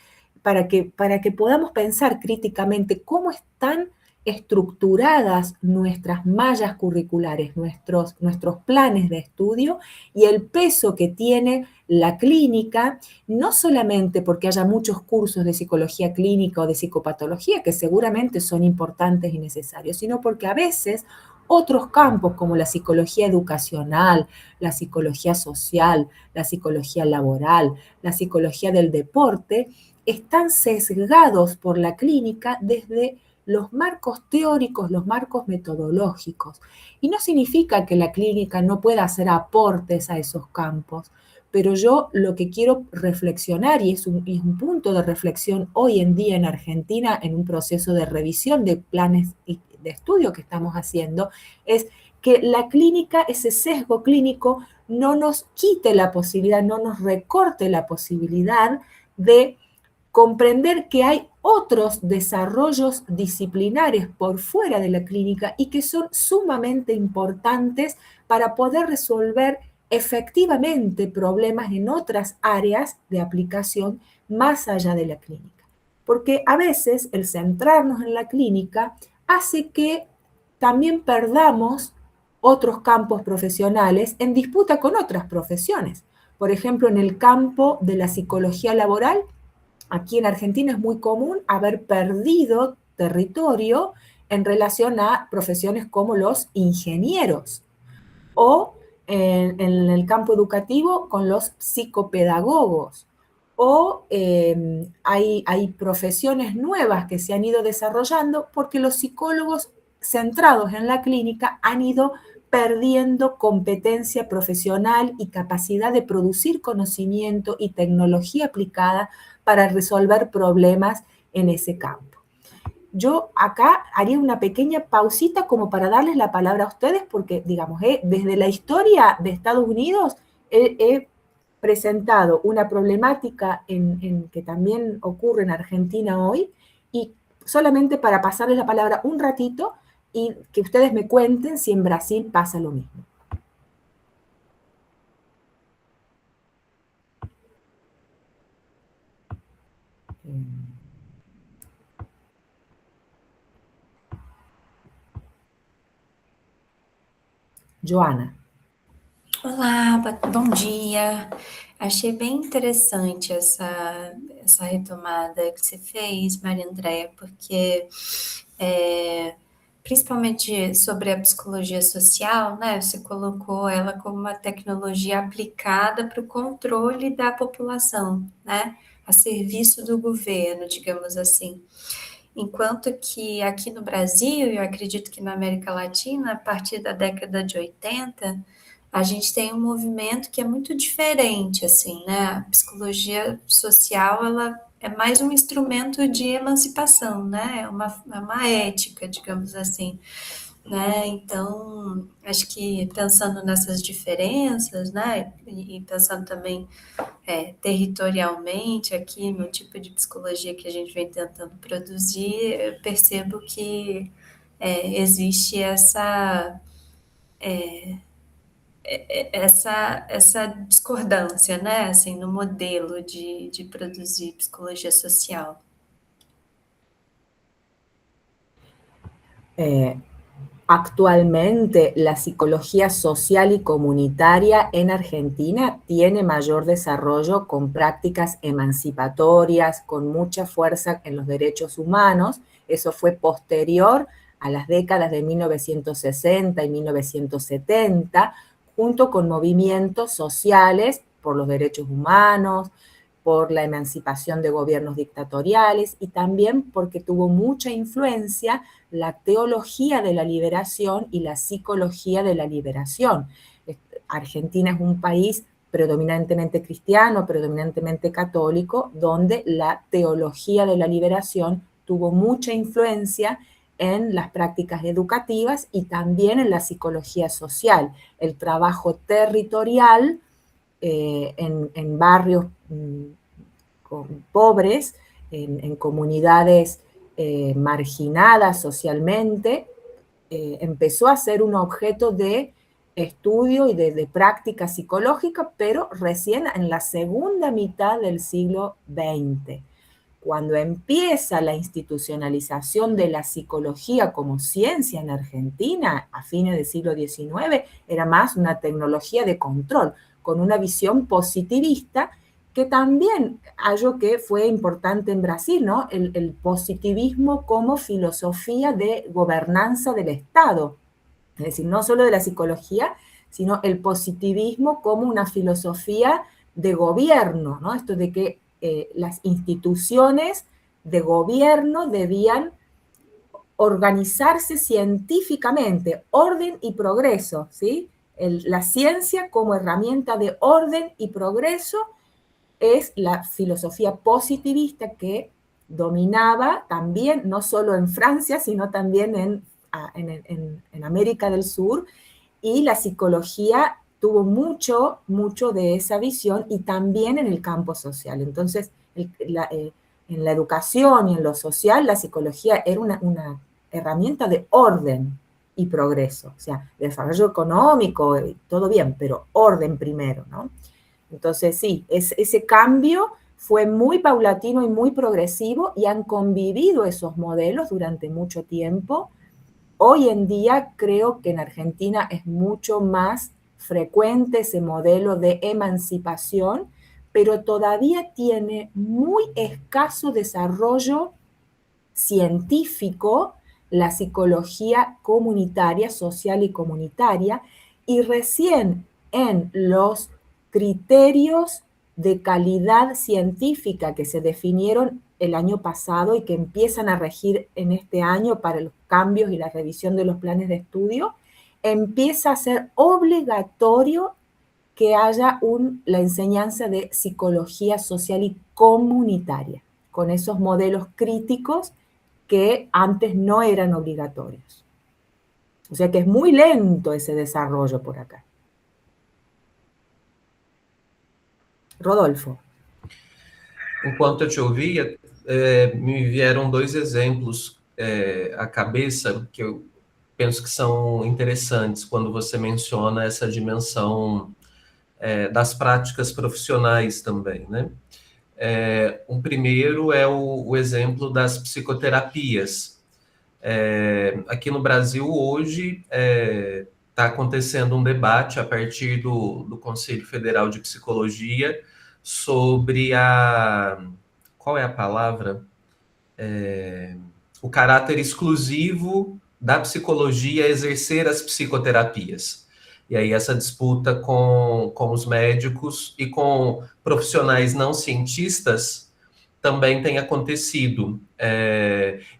para que podamos pensar críticamente cómo están estructuradas nuestras mallas curriculares, nuestros planes de estudio y el peso que tiene la clínica, no solamente porque haya muchos cursos de psicología clínica o de psicopatología, que seguramente son importantes y necesarios, sino porque a veces otros campos como la psicología educacional, la psicología social, la psicología laboral, la psicología del deporte, están sesgados por la clínica desde los marcos teóricos, los marcos metodológicos. Y no significa que la clínica no pueda hacer aportes a esos campos, pero yo lo que quiero reflexionar, y es un punto de reflexión hoy en día en Argentina, en un proceso de revisión de planes de estudio que estamos haciendo, es que la clínica, ese sesgo clínico, no nos quite la posibilidad, no nos recorte la posibilidad de comprender que hay otros desarrollos disciplinares por fuera de la clínica y que son sumamente importantes para poder resolver efectivamente problemas en otras áreas de aplicación más allá de la clínica. Porque a veces el centrarnos en la clínica hace que también perdamos otros campos profesionales en disputa con otras profesiones. Por ejemplo, en el campo de la psicología laboral, aquí en Argentina es muy común haber perdido territorio en relación a profesiones como los ingenieros o en el campo educativo con los psicopedagogos o hay profesiones nuevas que se han ido desarrollando porque los psicólogos centrados en la clínica han ido perdiendo competencia profesional y capacidad de producir conocimiento y tecnología aplicada para resolver problemas en ese campo. Yo acá haría una pequeña pausita como para darles la palabra a ustedes porque, digamos, desde la historia de Estados Unidos he presentado una problemática que también ocurre en Argentina hoy y solamente para pasarles la palabra un ratito y que ustedes me cuenten si en Brasil pasa lo mismo. Joana. Olá, bom dia. Achei bem interessante essa retomada que você fez, Maria Andréia, porque principalmente sobre a psicologia social, né? Você colocou ela como uma tecnologia aplicada para o controle da população, né? A serviço do governo, digamos assim. Enquanto que aqui no Brasil, e eu acredito que na América Latina, a partir da década de 80, a gente tem um movimento que é muito diferente, assim, né? A psicologia social, ela é mais um instrumento de emancipação, né? É uma ética, digamos assim, né? Então, acho que pensando nessas diferenças, né? E pensando também territorialmente aqui no tipo de psicologia que a gente vem tentando produzir, eu percebo que existe essa discordância, né, assim, no modelo de produzir psicologia social. Actualmente la psicología social y comunitaria en Argentina tiene mayor desarrollo con prácticas emancipatorias, con mucha fuerza en los derechos humanos. Eso fue posterior a las décadas de 1960 y 1970, junto con movimientos sociales por los derechos humanos, por la emancipación de gobiernos dictatoriales y también porque tuvo mucha influencia la teología de la liberación y la psicología de la liberación. Argentina es un país predominantemente cristiano, predominantemente católico, donde la teología de la liberación tuvo mucha influencia en las prácticas educativas y también en la psicología social, el trabajo territorial en barrios pobres, en comunidades marginadas socialmente, empezó a ser un objeto de estudio y de práctica psicológica, pero recién en la segunda mitad del siglo XX. cuando empieza la institucionalización de la psicología como ciencia en Argentina, a fines del siglo XIX, era más una tecnología de control, con una visión positivista, que también algo que fue importante en Brasil, ¿no? El positivismo como filosofía de gobernanza del Estado. Es decir, no solo de la psicología, sino el positivismo como una filosofía de gobierno, ¿no? Esto de que las instituciones de gobierno debían organizarse científicamente, orden y progreso, ¿sí? La ciencia como herramienta de orden y progreso es la filosofía positivista que dominaba también, no solo en Francia, sino también en América del Sur, y la psicología tuvo mucho de esa visión y también en el campo social. Entonces, en la educación y en lo social, la psicología era una herramienta de orden y progreso, o sea, desarrollo económico, todo bien, pero orden primero, ¿no? Entonces, sí, ese cambio fue muy paulatino y muy progresivo y han convivido esos modelos durante mucho tiempo. Hoy en día creo que en Argentina es mucho más frecuente ese modelo de emancipación, pero todavía tiene muy escaso desarrollo científico la psicología comunitaria, social y comunitaria, y recién en los criterios de calidad científica que se definieron el año pasado y que empiezan a regir en este año para los cambios y la revisión de los planes de estudio, empieza a ser obligatorio que haya la enseñanza de psicología social y comunitaria, con esos modelos críticos que antes no eran obrigatorios. O sea que es muy lento ese desarrollo por acá. Rodolfo. Enquanto eu te ouvia, me vieram dois exemplos à cabeça que eu penso que são interessantes quando você menciona essa dimensão das práticas profissionais também, né? Um primeiro é o exemplo das psicoterapias. Aqui no Brasil, hoje, está acontecendo um debate a partir do Conselho Federal de Psicologia sobre qual é a palavra? O caráter exclusivo da psicologia exercer as psicoterapias. E aí essa disputa com os médicos e com profissionais não cientistas também tem acontecido.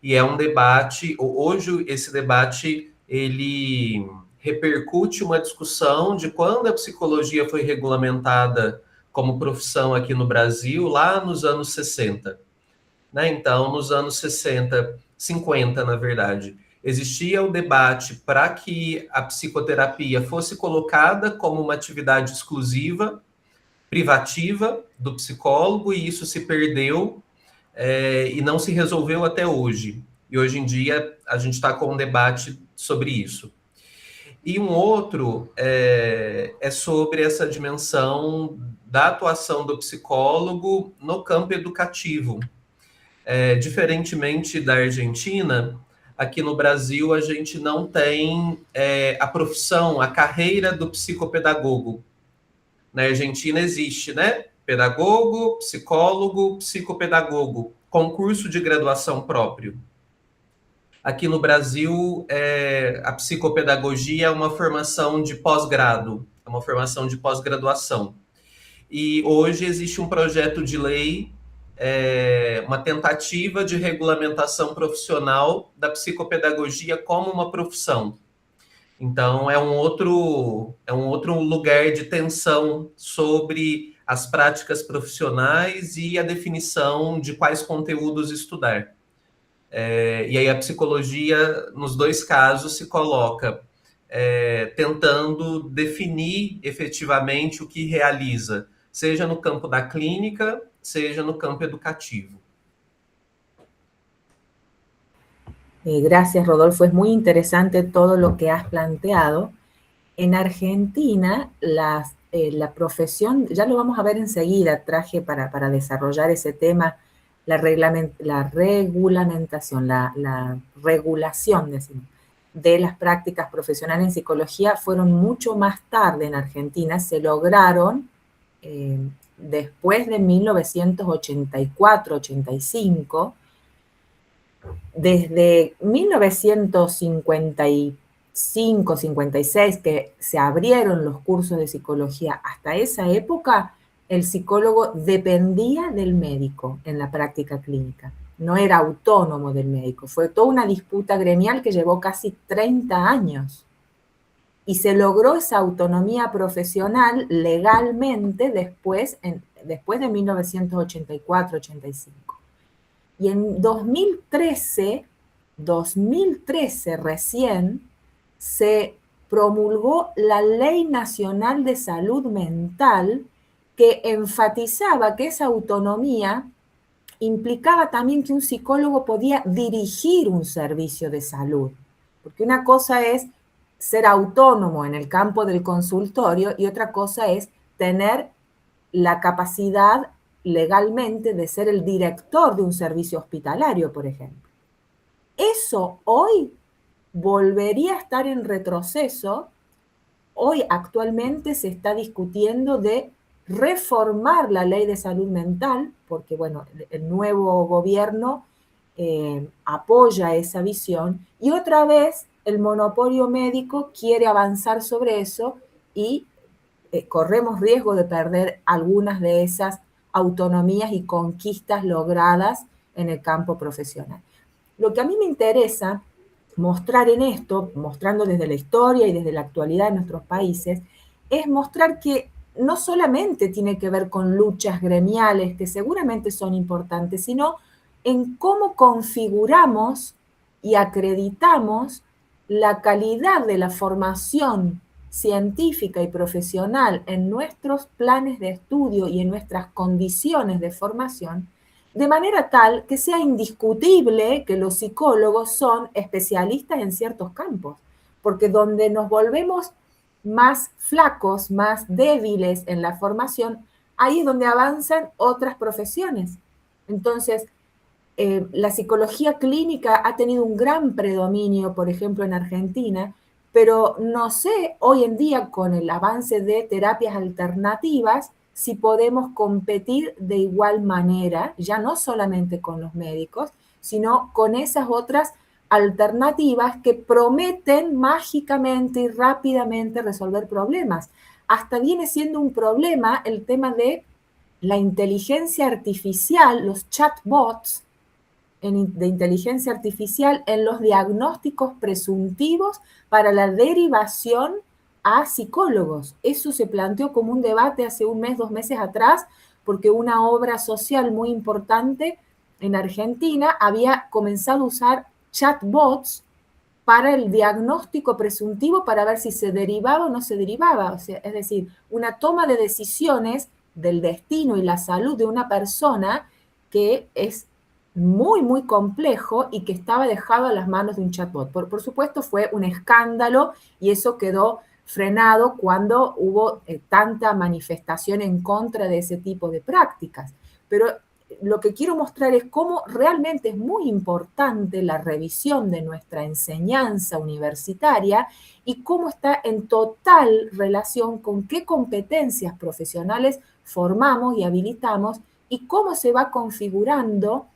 E é um debate, hoje esse debate, ele repercute uma discussão de quando a psicologia foi regulamentada como profissão aqui no Brasil, lá nos anos 60. Né? Então, nos anos 60, 50, na verdade, existia o debate para que a psicoterapia fosse colocada como uma atividade exclusiva, privativa do psicólogo, e isso se perdeu e não se resolveu até hoje. E hoje em dia a gente está com um debate sobre isso. E um outro é sobre essa dimensão da atuação do psicólogo no campo educativo. Diferentemente da Argentina, aqui no Brasil a gente não tem a profissão, a carreira do psicopedagogo. Na Argentina existe, né? Pedagogo, psicólogo, psicopedagogo, concurso de graduação próprio. Aqui no Brasil, a psicopedagogia é uma formação de pós-grado, é uma formação de pós-graduação. E hoje existe um projeto de lei, uma tentativa de regulamentação profissional da psicopedagogia como uma profissão. Então, é um outro lugar de tensão sobre as práticas profissionais e a definição de quais conteúdos estudar. E aí a psicologia, nos dois casos, se coloca tentando definir efetivamente o que realiza, seja no campo da clínica, seja no campo educativo. Gracias, Rodolfo. Es muy interesante todo lo que has planteado. En Argentina, la profesión, ya lo vamos a ver enseguida, traje para desarrollar ese tema la regulamentación, la regulación de las prácticas profesionales en psicología fueron mucho más tarde en Argentina, se lograron después de 1984-85. Desde 1955-56, que se abrieron los cursos de psicología, hasta esa época, el psicólogo dependía del médico en la práctica clínica, no era autónomo del médico. Fue toda una disputa gremial que llevó casi 30 años. Y se logró esa autonomía profesional legalmente después de 1984-85. Y en 2013 recién, se promulgó la Ley Nacional de Salud Mental, que enfatizaba que esa autonomía implicaba también que un psicólogo podía dirigir un servicio de salud. Porque una cosa es ser autónomo en el campo del consultorio y otra cosa es tener la capacidad legalmente de ser el director de un servicio hospitalario, por ejemplo. Eso hoy volvería a estar en retroceso. Hoy actualmente se está discutiendo de reformar la ley de salud mental, porque bueno, el nuevo gobierno apoya esa visión, y otra vez el monopolio médico quiere avanzar sobre eso y corremos riesgo de perder algunas de esas autonomías y conquistas logradas en el campo profesional. Lo que a mí me interesa mostrar en esto, mostrando desde la historia y desde la actualidad de nuestros países, es mostrar que no solamente tiene que ver con luchas gremiales, que seguramente son importantes, sino en cómo configuramos y acreditamos la calidad de la formación científica y profesional en nuestros planes de estudio y en nuestras condiciones de formación, de manera tal que sea indiscutible que los psicólogos son especialistas en ciertos campos, porque donde nos volvemos más flacos, más débiles en la formación, ahí es donde avanzan otras profesiones. Entonces, la psicología clínica ha tenido un gran predominio, por ejemplo, en Argentina, pero no sé hoy en día con el avance de terapias alternativas si podemos competir de igual manera, ya no solamente con los médicos, sino con esas otras alternativas que prometen mágicamente y rápidamente resolver problemas. Hasta viene siendo un problema el tema de la inteligencia artificial, los chatbots, de inteligencia artificial en los diagnósticos presuntivos para la derivación a psicólogos. Eso se planteó como un debate hace un mes, 2 meses atrás, porque una obra social muy importante en Argentina había comenzado a usar chatbots para el diagnóstico presuntivo para ver si se derivaba o no se derivaba. O sea, es decir, una toma de decisiones del destino y la salud de una persona que es muy, muy complejo y que estaba dejado a las manos de un chatbot. Por supuesto, fue un escándalo y eso quedó frenado cuando hubo tanta manifestación en contra de ese tipo de prácticas. Pero lo que quiero mostrar es cómo realmente es muy importante la revisión de nuestra enseñanza universitaria y cómo está en total relación con qué competencias profesionales formamos y habilitamos y cómo se va configurando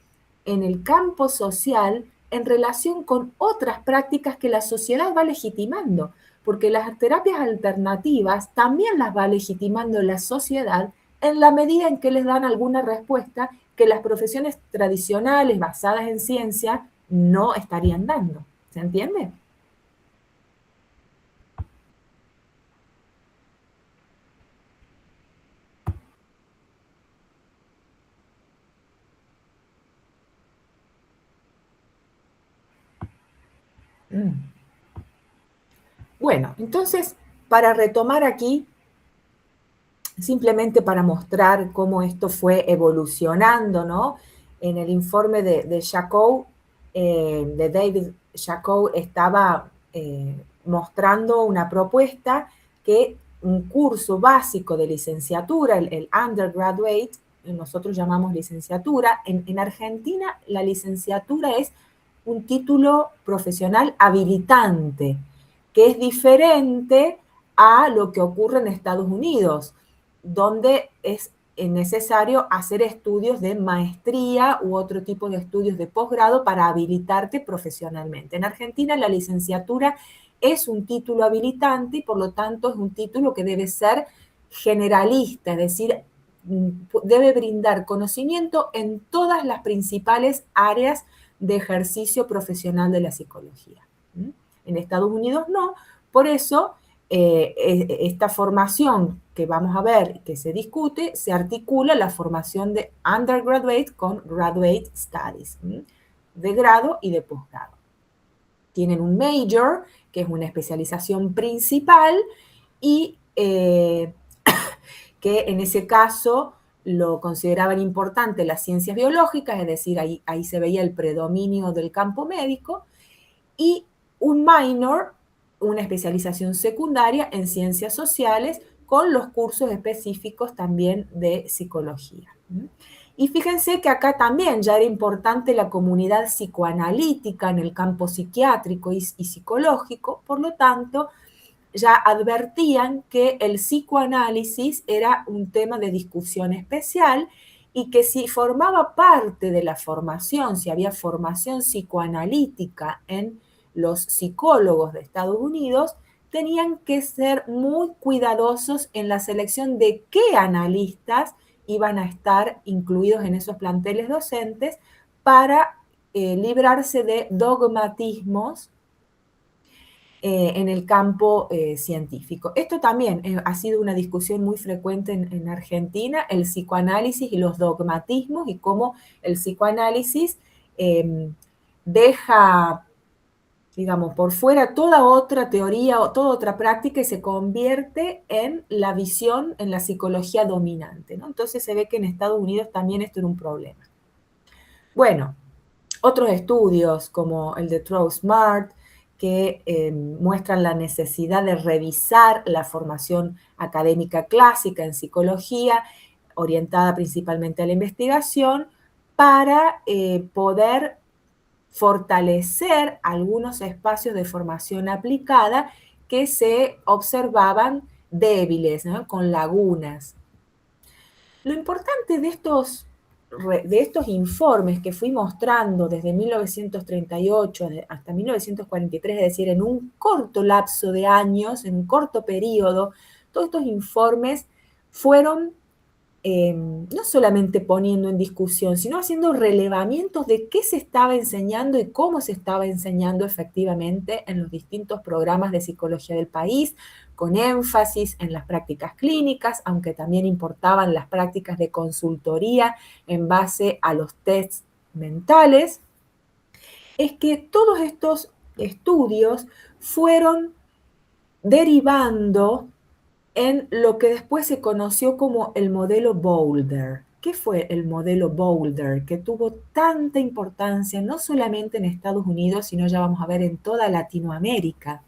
en el campo social en relación con otras prácticas que la sociedad va legitimando, porque las terapias alternativas también las va legitimando la sociedad en la medida en que les dan alguna respuesta que las profesiones tradicionales basadas en ciencia no estarían dando. ¿Se entiende? Bueno, entonces, para retomar aquí, simplemente para mostrar cómo esto fue evolucionando, ¿no? En el informe de Jacob, de David Jacob, estaba mostrando una propuesta que un curso básico de licenciatura, el undergraduate, nosotros llamamos licenciatura. En Argentina la licenciatura es un título profesional habilitante, que es diferente a lo que ocurre en Estados Unidos, donde es necesario hacer estudios de maestría u otro tipo de estudios de posgrado para habilitarte profesionalmente. En Argentina la licenciatura es un título habilitante y por lo tanto es un título que debe ser generalista, es decir, debe brindar conocimiento en todas las principales áreas de ejercicio profesional de la psicología. En Estados Unidos no, por eso esta formación que vamos a ver, que se discute, se articula la formación de undergraduate con graduate studies, de grado y de posgrado. Tienen un major, que es una especialización principal, y que en ese caso lo consideraban importante las ciencias biológicas, es decir, ahí se veía el predominio del campo médico, y un minor, una especialización secundaria en ciencias sociales con los cursos específicos también de psicología. Y fíjense que acá también ya era importante la comunidad psicoanalítica en el campo psiquiátrico y psicológico, por lo tanto, ya advertían que el psicoanálisis era un tema de discusión especial y que si formaba parte de la formación, si había formación psicoanalítica en los psicólogos de Estados Unidos, tenían que ser muy cuidadosos en la selección de qué analistas iban a estar incluidos en esos planteles docentes para librarse de dogmatismos en el campo científico. Esto también ha sido una discusión muy frecuente en Argentina, el psicoanálisis y los dogmatismos, y cómo el psicoanálisis deja, digamos, por fuera toda otra teoría o toda otra práctica y se convierte en la visión, en la psicología dominante, ¿no? Entonces se ve que en Estados Unidos también esto era un problema. Bueno, otros estudios como el de Trout-Smart, que muestran la necesidad de revisar la formación académica clásica en psicología, orientada principalmente a la investigación, para poder fortalecer algunos espacios de formación aplicada que se observaban débiles, ¿no? Con lagunas. Lo importante de estos informes que fui mostrando desde 1938 hasta 1943, es decir, en un corto lapso de años, en un corto periodo, todos estos informes fueron no solamente poniendo en discusión, sino haciendo relevamientos de qué se estaba enseñando y cómo se estaba enseñando efectivamente en los distintos programas de psicología del país, con énfasis en las prácticas clínicas, aunque también importaban las prácticas de consultoría en base a los tests mentales. Es que todos estos estudios fueron derivando en lo que después se conoció como el modelo Boulder. ¿Qué fue el modelo Boulder? Que tuvo tanta importancia no solamente en Estados Unidos, sino ya vamos a ver en toda Latinoamérica.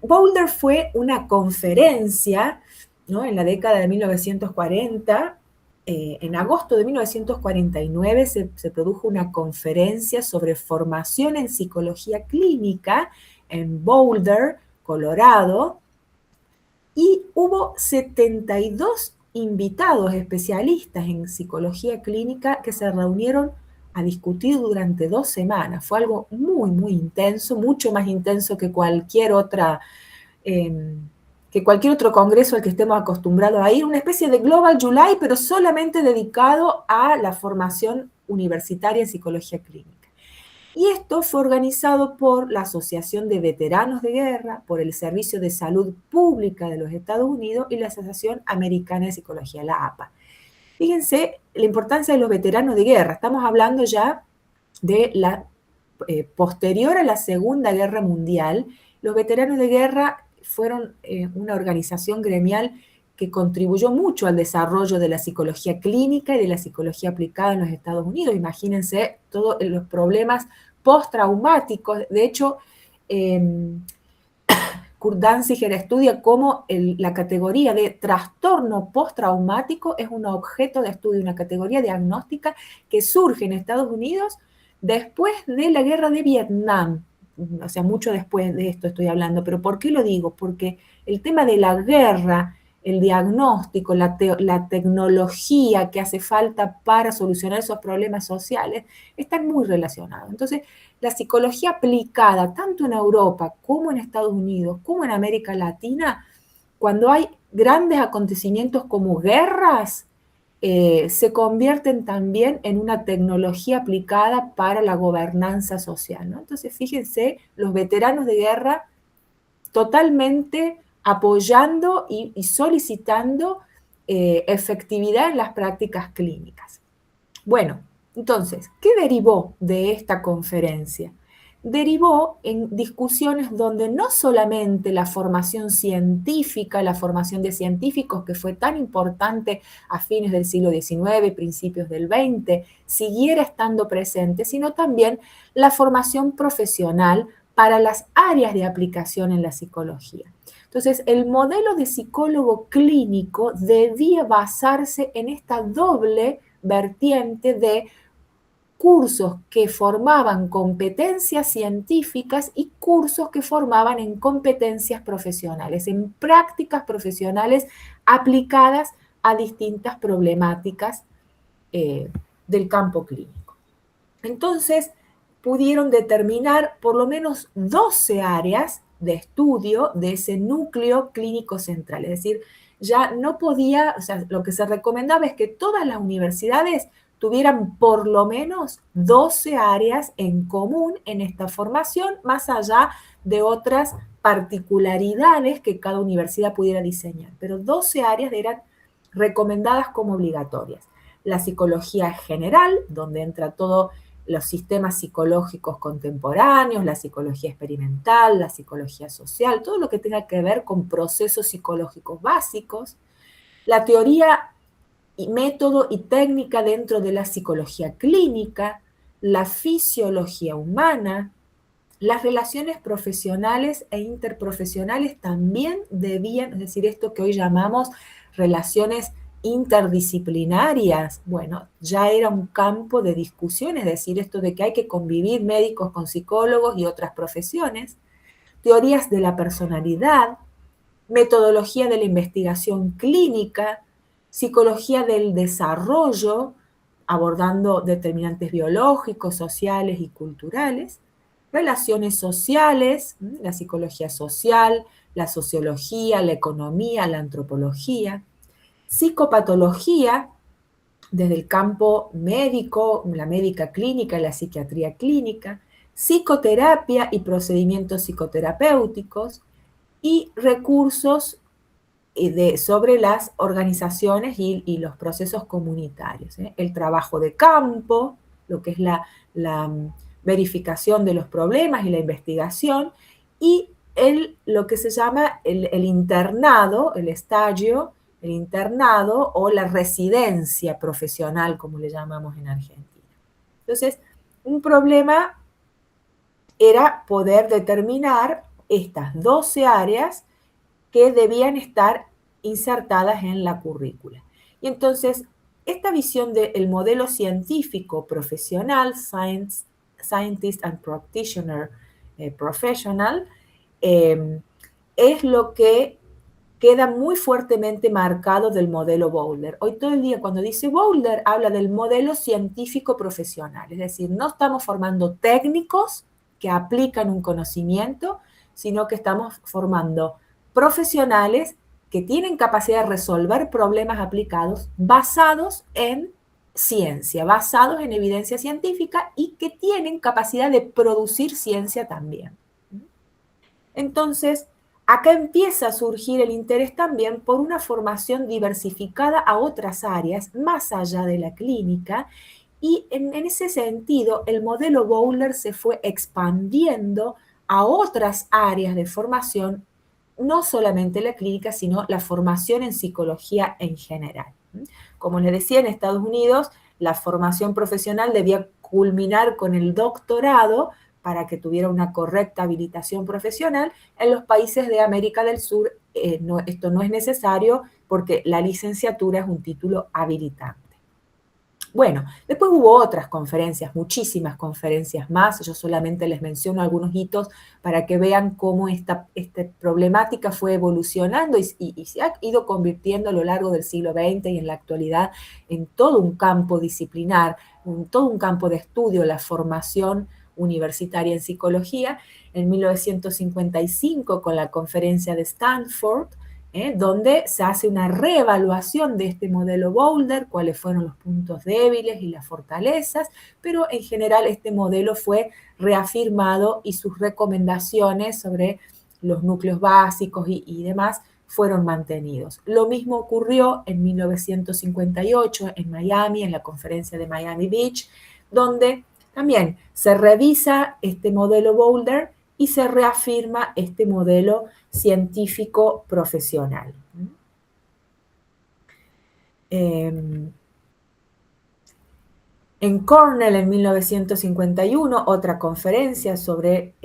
Boulder fue una conferencia, ¿no? En la década de 1940. En agosto de 1949 se produjo una conferencia sobre formación en psicología clínica en Boulder, Colorado, y hubo 72 invitados especialistas en psicología clínica que se reunieron a discutir durante 2 semanas. Fue algo muy, muy intenso, mucho más intenso que cualquier otro congreso al que estemos acostumbrados a ir, una especie de Global July, pero solamente dedicado a la formación universitaria en psicología clínica. Y esto fue organizado por la Asociación de Veteranos de Guerra, por el Servicio de Salud Pública de los Estados Unidos y la Asociación Americana de Psicología, la APA. Fíjense la importancia de los veteranos de guerra. Estamos hablando ya de la posterior a la Segunda Guerra Mundial. Los veteranos de guerra fueron una organización gremial que contribuyó mucho al desarrollo de la psicología clínica y de la psicología aplicada en los Estados Unidos. Imagínense todos los problemas postraumáticos. De hecho, Kurt Danziger estudia cómo la categoría de trastorno postraumático es un objeto de estudio, una categoría diagnóstica que surge en Estados Unidos después de la guerra de Vietnam. O sea, mucho después de esto estoy hablando, pero ¿por qué lo digo? Porque el tema de la guerra, el diagnóstico, la tecnología que hace falta para solucionar esos problemas sociales, están muy relacionados. Entonces, la psicología aplicada tanto en Europa como en Estados Unidos, como en América Latina, cuando hay grandes acontecimientos como guerras, se convierten también en una tecnología aplicada para la gobernanza social, ¿no? Entonces, fíjense, los veteranos de guerra totalmente apoyando y solicitando efectividad en las prácticas clínicas. Bueno, entonces, ¿qué derivó de esta conferencia? Derivó en discusiones donde no solamente la formación científica, la formación de científicos, que fue tan importante a fines del siglo XIX, principios del XX, siguiera estando presente, sino también la formación profesional para las áreas de aplicación en la psicología. Entonces, el modelo de psicólogo clínico debía basarse en esta doble vertiente de cursos que formaban competencias científicas y cursos que formaban en competencias profesionales, en prácticas profesionales aplicadas a distintas problemáticas del campo clínico. Entonces, pudieron determinar por lo menos 12 áreas de estudio de ese núcleo clínico central. Es decir, ya no podía, o sea, lo que se recomendaba es que todas las universidades tuvieran por lo menos 12 áreas en común en esta formación, más allá de otras particularidades que cada universidad pudiera diseñar. Pero 12 áreas eran recomendadas como obligatorias. La psicología general, donde entra todo los sistemas psicológicos contemporáneos, la psicología experimental, la psicología social, todo lo que tenga que ver con procesos psicológicos básicos, la teoría y método y técnica dentro de la psicología clínica, la fisiología humana, las relaciones profesionales e interprofesionales también debían, es decir, esto que hoy llamamos relaciones interdisciplinarias, bueno, ya era un campo de discusión, es decir, esto de que hay que convivir médicos con psicólogos y otras profesiones, teorías de la personalidad, metodología de la investigación clínica, psicología del desarrollo, abordando determinantes biológicos, sociales y culturales, relaciones sociales, la psicología social, la sociología, la economía, la antropología, psicopatología, desde el campo médico, la médica clínica y la psiquiatría clínica, psicoterapia y procedimientos psicoterapéuticos, y recursos sobre las organizaciones y los procesos comunitarios. El trabajo de campo, lo que es la verificación de los problemas y la investigación, y lo que se llama el internado, el estágio, el internado o la residencia profesional, como le llamamos en Argentina. Entonces, un problema era poder determinar estas 12 áreas que debían estar insertadas en la currícula. Y entonces, esta visión del modelo científico profesional, Scientist and Practitioner Professional, es lo que queda muy fuertemente marcado del modelo Bowler. Hoy todo el día cuando dice Bowler habla del modelo científico profesional, es decir, no estamos formando técnicos que aplican un conocimiento, sino que estamos formando profesionales que tienen capacidad de resolver problemas aplicados basados en ciencia, basados en evidencia científica y que tienen capacidad de producir ciencia también. Entonces, acá empieza a surgir el interés también por una formación diversificada a otras áreas, más allá de la clínica, y en ese sentido, el modelo Bowler se fue expandiendo a otras áreas de formación, no solamente la clínica, sino la formación en psicología en general. Como les decía, en Estados Unidos, la formación profesional debía culminar con el doctorado para que tuviera una correcta habilitación profesional. En los países de América del Sur esto no es necesario porque la licenciatura es un título habilitante. Bueno, después hubo otras conferencias, muchísimas conferencias más. Yo solamente les menciono algunos hitos para que vean cómo esta problemática fue evolucionando y se ha ido convirtiendo a lo largo del siglo XX y en la actualidad en todo un campo disciplinar, todo un campo de estudio, la formación universitaria en psicología. En 1955, con la conferencia de Stanford, donde se hace una reevaluación de este modelo Boulder, cuáles fueron los puntos débiles y las fortalezas, pero en general este modelo fue reafirmado y sus recomendaciones sobre los núcleos básicos y demás fueron mantenidos. Lo mismo ocurrió en 1958 en Miami, en la conferencia de Miami Beach, donde también se revisa este modelo Boulder y se reafirma este modelo científico profesional. En Cornell, en 1951, otra conferencia sobre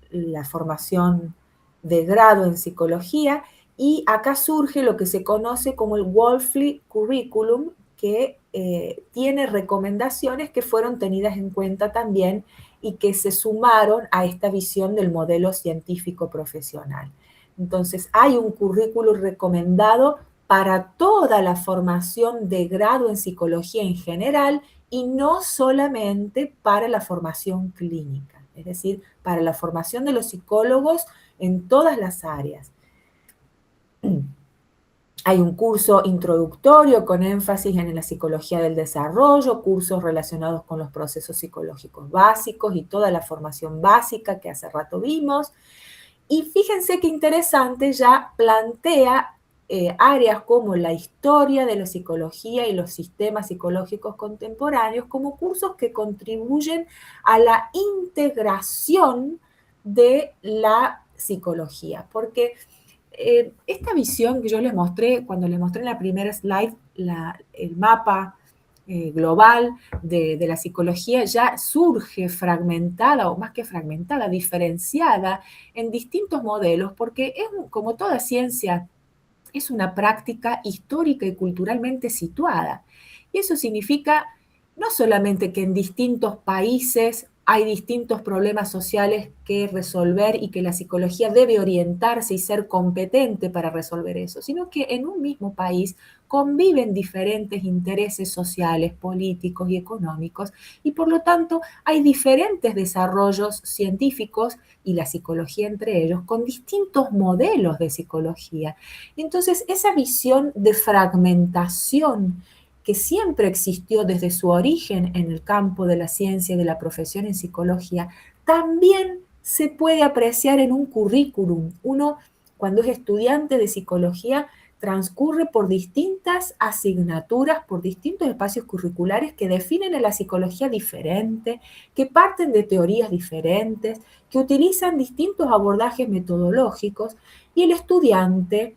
la formación de grado en psicología, y acá surge lo que se conoce como el Wolfley Curriculum, que tiene recomendaciones que fueron tenidas en cuenta también y que se sumaron a esta visión del modelo científico profesional. Entonces, hay un currículum recomendado para toda la formación de grado en psicología en general y no solamente para la formación clínica, es decir, para la formación de los psicólogos en todas las áreas. Hay un curso introductorio con énfasis en la psicología del desarrollo, cursos relacionados con los procesos psicológicos básicos y toda la formación básica que hace rato vimos. Y fíjense qué interesante, ya plantea áreas como la historia de la psicología y los sistemas psicológicos contemporáneos como cursos que contribuyen a la integración de la psicología, porque esta visión que yo les mostré, cuando les mostré en la primera slide, el mapa global de la psicología ya surge fragmentada, o más que fragmentada, diferenciada en distintos modelos, porque es, como toda ciencia, es una práctica histórica y culturalmente situada. Y eso significa no solamente que en distintos países hay distintos problemas sociales que resolver y que la psicología debe orientarse y ser competente para resolver eso, sino que en un mismo país conviven diferentes intereses sociales, políticos y económicos, y por lo tanto hay diferentes desarrollos científicos y la psicología entre ellos, con distintos modelos de psicología. Entonces, esa visión de fragmentación que siempre existió desde su origen en el campo de la ciencia y de la profesión en psicología, también se puede apreciar en un currículum. Uno, cuando es estudiante de psicología, transcurre por distintas asignaturas, por distintos espacios curriculares que definen a la psicología diferente, que parten de teorías diferentes, que utilizan distintos abordajes metodológicos, y el estudiante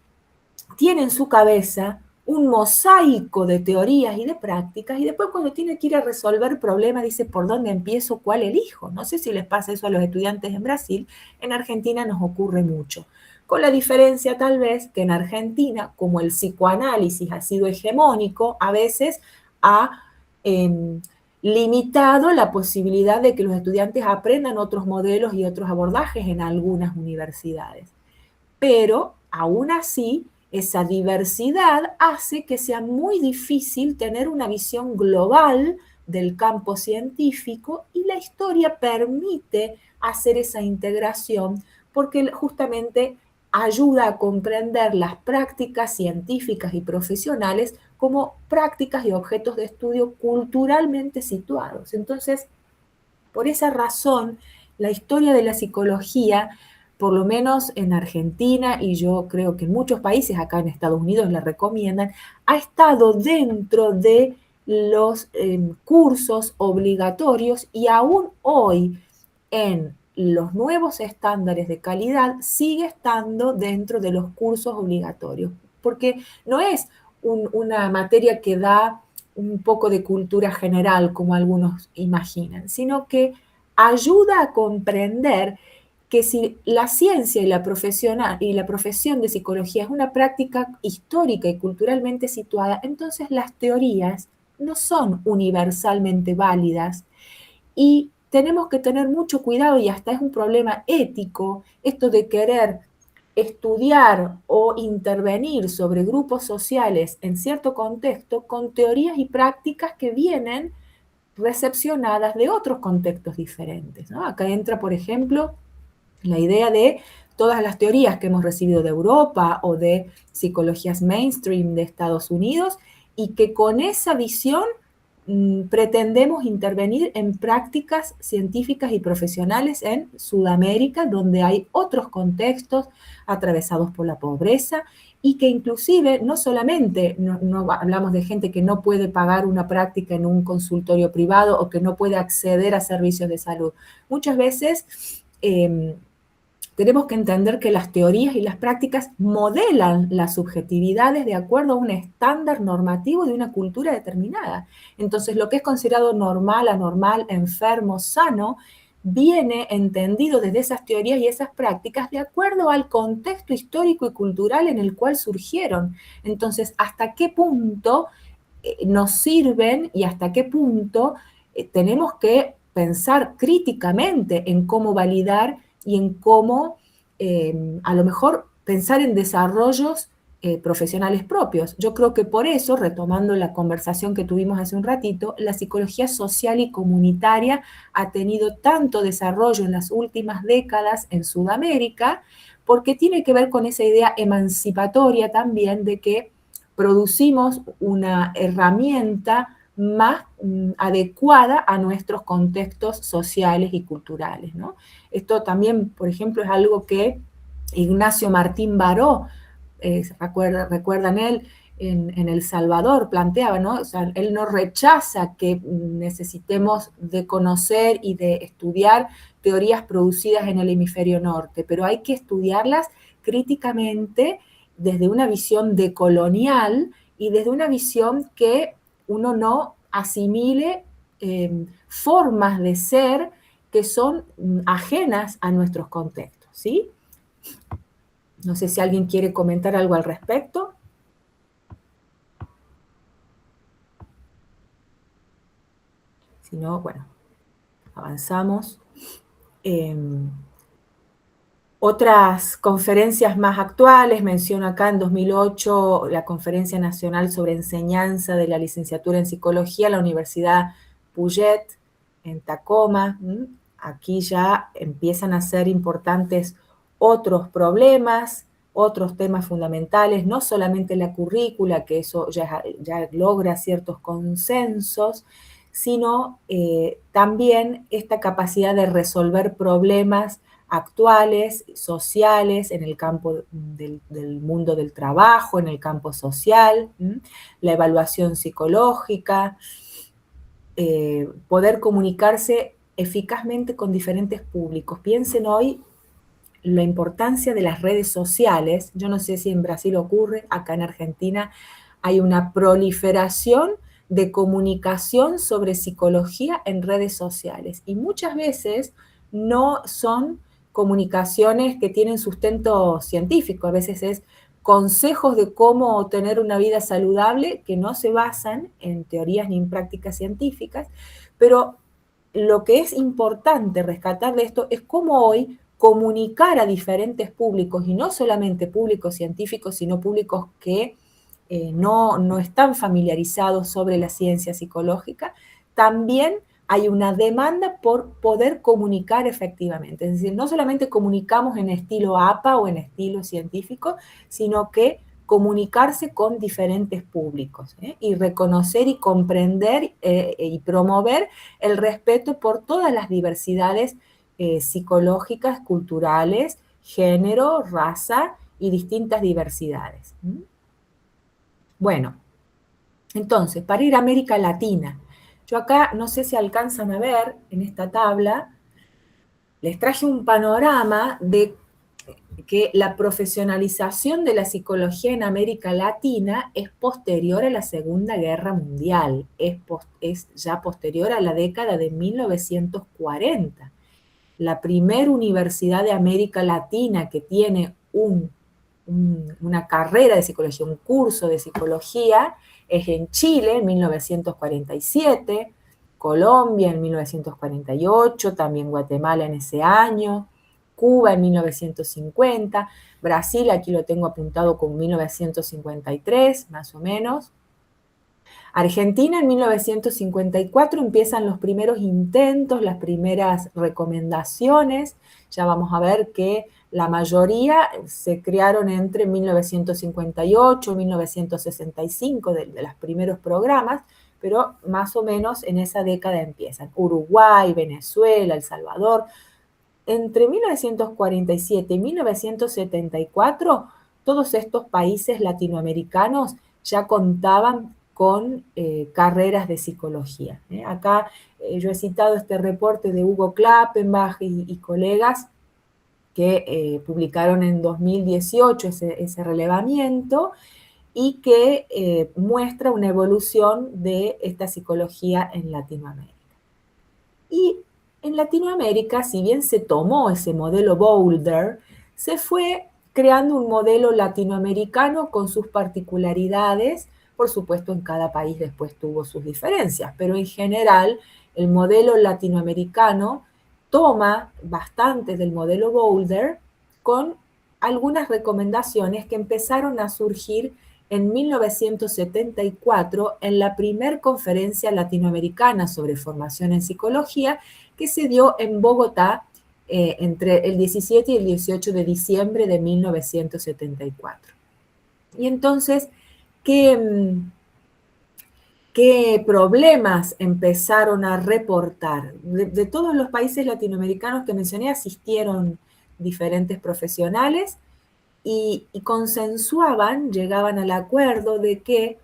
tiene en su cabeza un mosaico de teorías y de prácticas, y después cuando tiene que ir a resolver problemas dice, ¿por dónde empiezo? ¿Cuál elijo? No sé si les pasa eso a los estudiantes en Brasil. En Argentina nos ocurre mucho, con la diferencia tal vez que en Argentina, como el psicoanálisis ha sido hegemónico, a veces ha limitado la posibilidad de que los estudiantes aprendan otros modelos y otros abordajes en algunas universidades. Pero aún así, esa diversidad hace que sea muy difícil tener una visión global del campo científico, y la historia permite hacer esa integración porque justamente ayuda a comprender las prácticas científicas y profesionales como prácticas y objetos de estudio culturalmente situados. Entonces, por esa razón, la historia de la psicología, por lo menos en Argentina, y yo creo que en muchos países, acá en Estados Unidos la recomiendan, ha estado dentro de los cursos obligatorios, y aún hoy en los nuevos estándares de calidad sigue estando dentro de los cursos obligatorios, porque no es una materia que da un poco de cultura general como algunos imaginan, sino que ayuda a comprender que si la ciencia y la profesión de psicología es una práctica histórica y culturalmente situada, entonces las teorías no son universalmente válidas y tenemos que tener mucho cuidado, y hasta es un problema ético, esto de querer estudiar o intervenir sobre grupos sociales en cierto contexto con teorías y prácticas que vienen recepcionadas de otros contextos diferentes, ¿no? Acá entra, por ejemplo, la idea de todas las teorías que hemos recibido de Europa o de psicologías mainstream de Estados Unidos, y que con esa visión pretendemos intervenir en prácticas científicas y profesionales en Sudamérica, donde hay otros contextos atravesados por la pobreza, y que inclusive no solamente no hablamos de gente que no puede pagar una práctica en un consultorio privado o que no puede acceder a servicios de salud. Muchas veces tenemos que entender que las teorías y las prácticas modelan las subjetividades de acuerdo a un estándar normativo de una cultura determinada. Entonces, lo que es considerado normal, anormal, enfermo, sano, viene entendido desde esas teorías y esas prácticas de acuerdo al contexto histórico y cultural en el cual surgieron. Entonces, ¿hasta qué punto nos sirven y hasta qué punto tenemos que pensar críticamente en cómo validar y en cómo a lo mejor pensar en desarrollos profesionales propios? Yo creo que por eso, retomando la conversación que tuvimos hace un ratito, la psicología social y comunitaria ha tenido tanto desarrollo en las últimas décadas en Sudamérica, porque tiene que ver con esa idea emancipatoria también de que producimos una herramienta más adecuada a nuestros contextos sociales y culturales, ¿no? Esto también, por ejemplo, es algo que Ignacio Martín Baró, recuerdan él, en El Salvador planteaba, ¿no? O sea, él no rechaza que necesitemos de conocer y de estudiar teorías producidas en el hemisferio norte, pero hay que estudiarlas críticamente desde una visión decolonial y desde una visión que uno no asimile formas de ser que son ajenas a nuestros contextos, ¿sí? No sé si alguien quiere comentar algo al respecto. Si no, bueno, avanzamos. Otras conferencias más actuales, menciono acá en 2008 la Conferencia Nacional sobre Enseñanza de la Licenciatura en Psicología, la Universidad Puget, en Tacoma. Aquí ya empiezan a ser importantes otros problemas, otros temas fundamentales, no solamente la currícula, que eso ya logra ciertos consensos, sino también esta capacidad de resolver problemas actuales, sociales, en el campo del mundo del trabajo, en el campo social, la evaluación psicológica, poder comunicarse eficazmente con diferentes públicos. Piensen hoy la importancia de las redes sociales. Yo no sé si en Brasil ocurre, acá en Argentina hay una proliferación de comunicación sobre psicología en redes sociales, y muchas veces no son comunicaciones que tienen sustento científico, a veces es consejos de cómo tener una vida saludable que no se basan en teorías ni en prácticas científicas, pero lo que es importante rescatar de esto es cómo hoy comunicar a diferentes públicos, y no solamente públicos científicos, sino públicos que no están familiarizados sobre la ciencia psicológica, también hay una demanda por poder comunicar efectivamente. Es decir, no solamente comunicamos en estilo APA o en estilo científico, sino que comunicarse con diferentes públicos, y reconocer y comprender y promover el respeto por todas las diversidades psicológicas, culturales, género, raza y distintas diversidades. Bueno, entonces, para ir a América Latina, yo acá, no sé si alcanzan a ver en esta tabla, les traje un panorama de que la profesionalización de la psicología en América Latina es posterior a la Segunda Guerra Mundial, es ya posterior a la década de 1940. La primera universidad de América Latina que tiene una carrera de psicología, un curso de psicología, es en Chile en 1947, Colombia en 1948, también Guatemala en ese año, Cuba en 1950, Brasil, aquí lo tengo apuntado con 1953, más o menos. Argentina en 1954 empiezan los primeros intentos, las primeras recomendaciones. Ya vamos a ver que la mayoría se crearon entre 1958 y 1965 de los primeros programas, pero más o menos en esa década empiezan. Uruguay, Venezuela, El Salvador. Entre 1947 y 1974, todos estos países latinoamericanos ya contaban con carreras de psicología. Acá yo he citado este reporte de Hugo Klappenbach y colegas que publicaron en 2018 ese relevamiento y que muestra una evolución de esta psicología en Latinoamérica. Y en Latinoamérica, si bien se tomó ese modelo Boulder, se fue creando un modelo latinoamericano con sus particularidades. Por supuesto, en cada país después tuvo sus diferencias, pero en general el modelo latinoamericano toma bastante del modelo Boulder con algunas recomendaciones que empezaron a surgir en 1974 en la primer conferencia latinoamericana sobre formación en psicología que se dio en Bogotá entre el 17 y el 18 de diciembre de 1974. Y entonces, ¿qué problemas empezaron a reportar? De todos los países latinoamericanos que mencioné asistieron diferentes profesionales y consensuaban, llegaban al acuerdo de que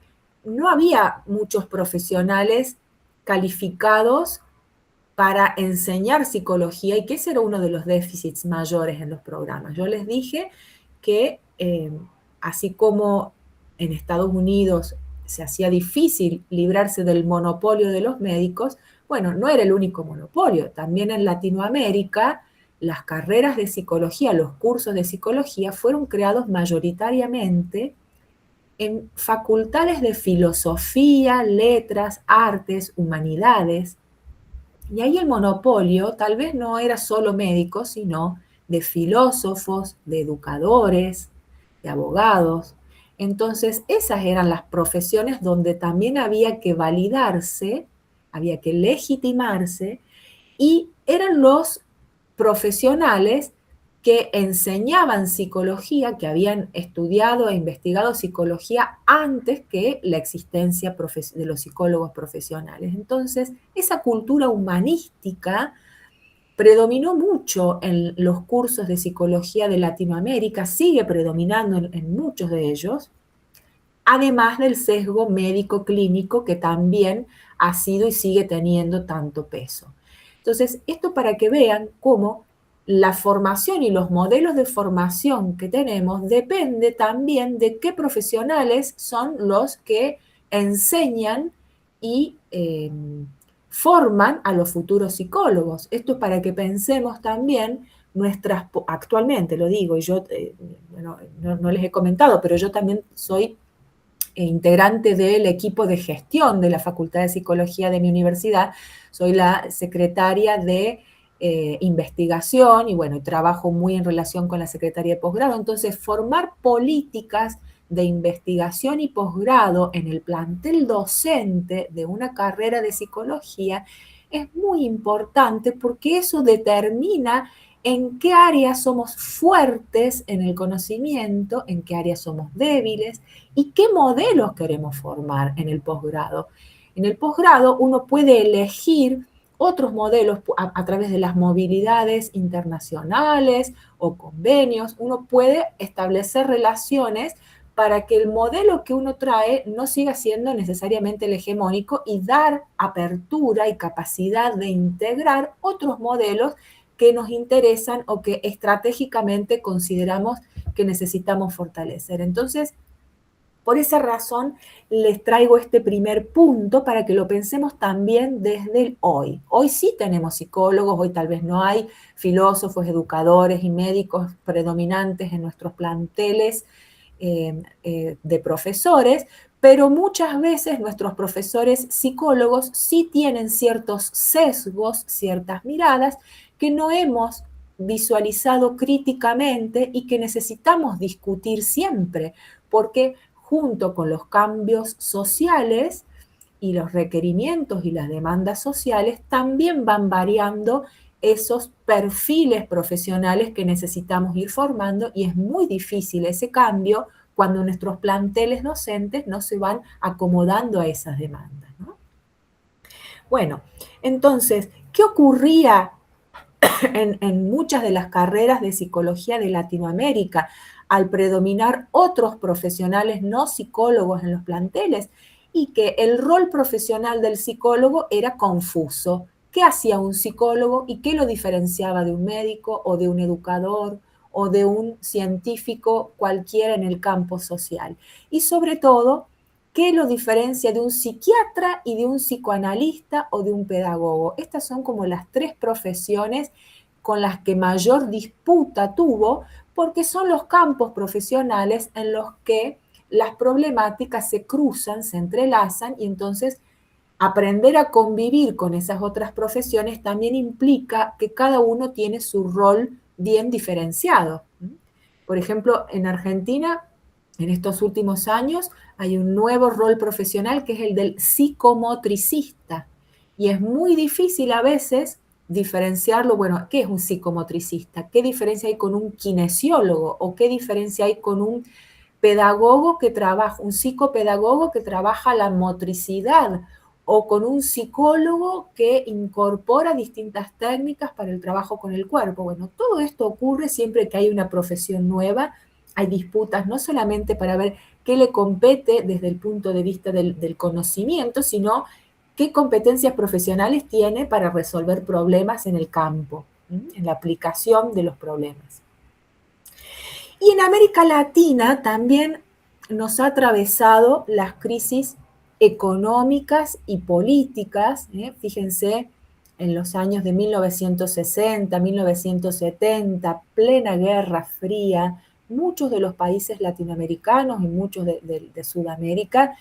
no había muchos profesionales calificados para enseñar psicología y que ese era uno de los déficits mayores en los programas. Yo les dije que así como en Estados Unidos se hacía difícil librarse del monopolio de los médicos, bueno, no era el único monopolio. También en Latinoamérica las carreras de psicología, los cursos de psicología fueron creados mayoritariamente en facultades de filosofía, letras, artes, humanidades. Y ahí el monopolio tal vez no era solo médicos, sino de filósofos, de educadores, de abogados. Entonces, esas eran las profesiones donde también había que validarse, había que legitimarse, y eran los profesionales que enseñaban psicología, que habían estudiado e investigado psicología antes que la existencia de los psicólogos profesionales. Entonces, esa cultura humanística predominó mucho en los cursos de psicología de Latinoamérica, sigue predominando en muchos de ellos, además del sesgo médico-clínico que también ha sido y sigue teniendo tanto peso. Entonces, esto para que vean cómo la formación y los modelos de formación que tenemos depende también de qué profesionales son los que enseñan y forman a los futuros psicólogos. Esto es para que pensemos también actualmente lo digo, y yo bueno, no les he comentado, pero yo también soy integrante del equipo de gestión de la Facultad de Psicología de mi universidad, soy la secretaria de investigación y bueno, trabajo muy en relación con la Secretaría de Posgrado. Entonces, formar políticas de investigación y posgrado en el plantel docente de una carrera de psicología es muy importante porque eso determina en qué áreas somos fuertes en el conocimiento, en qué áreas somos débiles y qué modelos queremos formar en el posgrado. En el posgrado uno puede elegir otros modelos a través de las movilidades internacionales o convenios. Uno puede establecer relaciones para que el modelo que uno trae no siga siendo necesariamente el hegemónico y dar apertura y capacidad de integrar otros modelos que nos interesan o que estratégicamente consideramos que necesitamos fortalecer. Entonces, por esa razón, les traigo este primer punto para que lo pensemos también desde el hoy. Hoy sí tenemos psicólogos, hoy tal vez no hay filósofos, educadores y médicos predominantes en nuestros planteles de profesores, pero muchas veces nuestros profesores psicólogos sí tienen ciertos sesgos, ciertas miradas que no hemos visualizado críticamente y que necesitamos discutir siempre, porque junto con los cambios sociales y los requerimientos y las demandas sociales, también van variando esos perfiles profesionales que necesitamos ir formando y es muy difícil ese cambio cuando nuestros planteles docentes no se van acomodando a esas demandas, ¿no? Bueno, entonces, ¿qué ocurría en muchas de las carreras de psicología de Latinoamérica al predominar otros profesionales no psicólogos en los planteles? Y que el rol profesional del psicólogo era confuso. ¿Qué hacía un psicólogo y qué lo diferenciaba de un médico o de un educador o de un científico cualquiera en el campo social? Y sobre todo, ¿qué lo diferencia de un psiquiatra y de un psicoanalista o de un pedagogo? Estas son como las tres profesiones con las que mayor disputa tuvo, porque son los campos profesionales en los que las problemáticas se cruzan, se entrelazan, y entonces aprender a convivir con esas otras profesiones también implica que cada uno tiene su rol bien diferenciado. Por ejemplo, en Argentina, en estos últimos años, hay un nuevo rol profesional que es el del psicomotricista. Y es muy difícil a veces diferenciarlo. Bueno, ¿qué es un psicomotricista? ¿Qué diferencia hay con un kinesiólogo? ¿O qué diferencia hay con un pedagogo que trabaja, un psicopedagogo que trabaja la motricidad? O con un psicólogo que incorpora distintas técnicas para el trabajo con el cuerpo. Bueno, todo esto ocurre siempre que hay una profesión nueva. Hay disputas no solamente para ver qué le compete desde el punto de vista del conocimiento, sino qué competencias profesionales tiene para resolver problemas en el campo, en la aplicación de los problemas. Y en América Latina también nos ha atravesado las crisis económicas y políticas. Fíjense, en los años de 1960, 1970, plena Guerra Fría, muchos de los países latinoamericanos y muchos de Sudamérica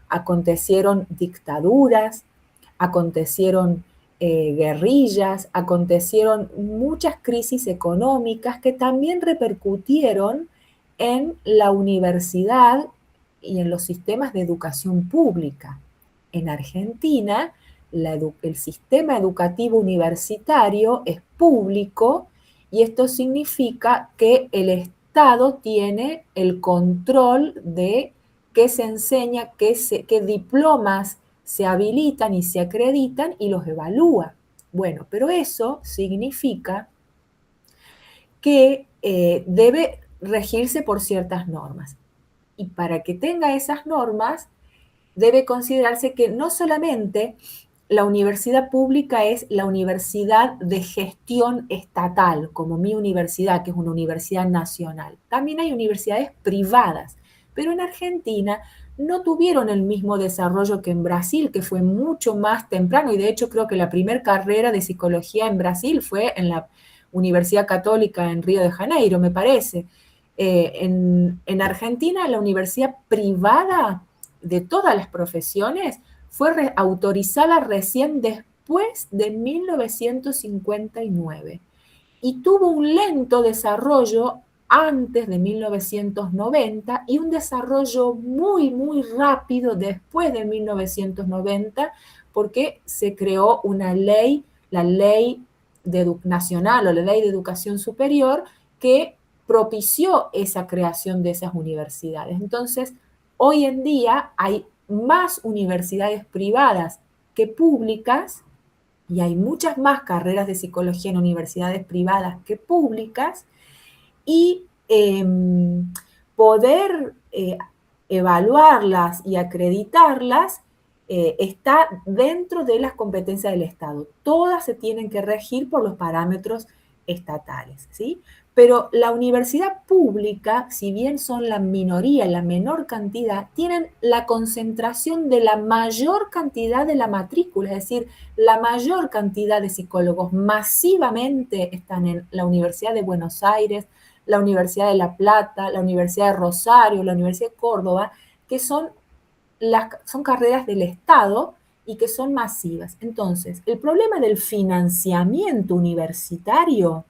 acontecieron dictaduras, acontecieron guerrillas, acontecieron muchas crisis económicas que también repercutieron en la universidad y en los sistemas de educación pública. En Argentina, el sistema educativo universitario es público y esto significa que el Estado tiene el control de qué se enseña, qué diplomas se habilitan y se acreditan y los evalúa. Bueno, pero eso significa que debe regirse por ciertas normas. Y para que tenga esas normas, debe considerarse que no solamente la universidad pública es la universidad de gestión estatal, como mi universidad, que es una universidad nacional. También hay universidades privadas, pero en Argentina no tuvieron el mismo desarrollo que en Brasil, que fue mucho más temprano, y de hecho creo que la primera carrera de psicología en Brasil fue en la Universidad Católica en Río de Janeiro, me parece. En Argentina, la universidad privada de todas las profesiones fue autorizada recién después de 1959 y tuvo un lento desarrollo antes de 1990 y un desarrollo muy, muy rápido después de 1990 porque se creó una ley, la ley nacional o la ley de educación superior que propició esa creación de esas universidades. Entonces, hoy en día hay más universidades privadas que públicas y hay muchas más carreras de psicología en universidades privadas que públicas y poder evaluarlas y acreditarlas está dentro de las competencias del Estado. Todas se tienen que regir por los parámetros estatales, ¿sí? Pero la universidad pública, si bien son la minoría, la menor cantidad, tienen la concentración de la mayor cantidad de la matrícula, es decir, la mayor cantidad de psicólogos masivamente están en la Universidad de Buenos Aires, la Universidad de La Plata, la Universidad de Rosario, la Universidad de Córdoba, que son carreras del Estado y que son masivas. Entonces, el problema del financiamiento universitario,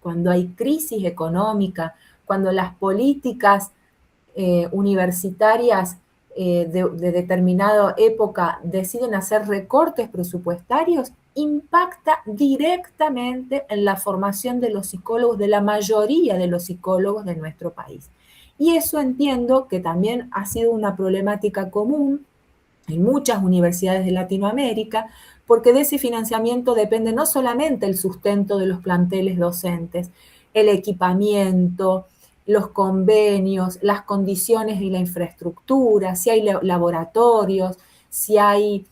cuando hay crisis económica, cuando las políticas universitarias de determinada época deciden hacer recortes presupuestarios, impacta directamente en la formación de los psicólogos, de la mayoría de los psicólogos de nuestro país. Y eso entiendo que también ha sido una problemática común en muchas universidades de Latinoamérica, porque de ese financiamiento depende no solamente el sustento de los planteles docentes, el equipamiento, los convenios, las condiciones y la infraestructura, si hay laboratorios, si hay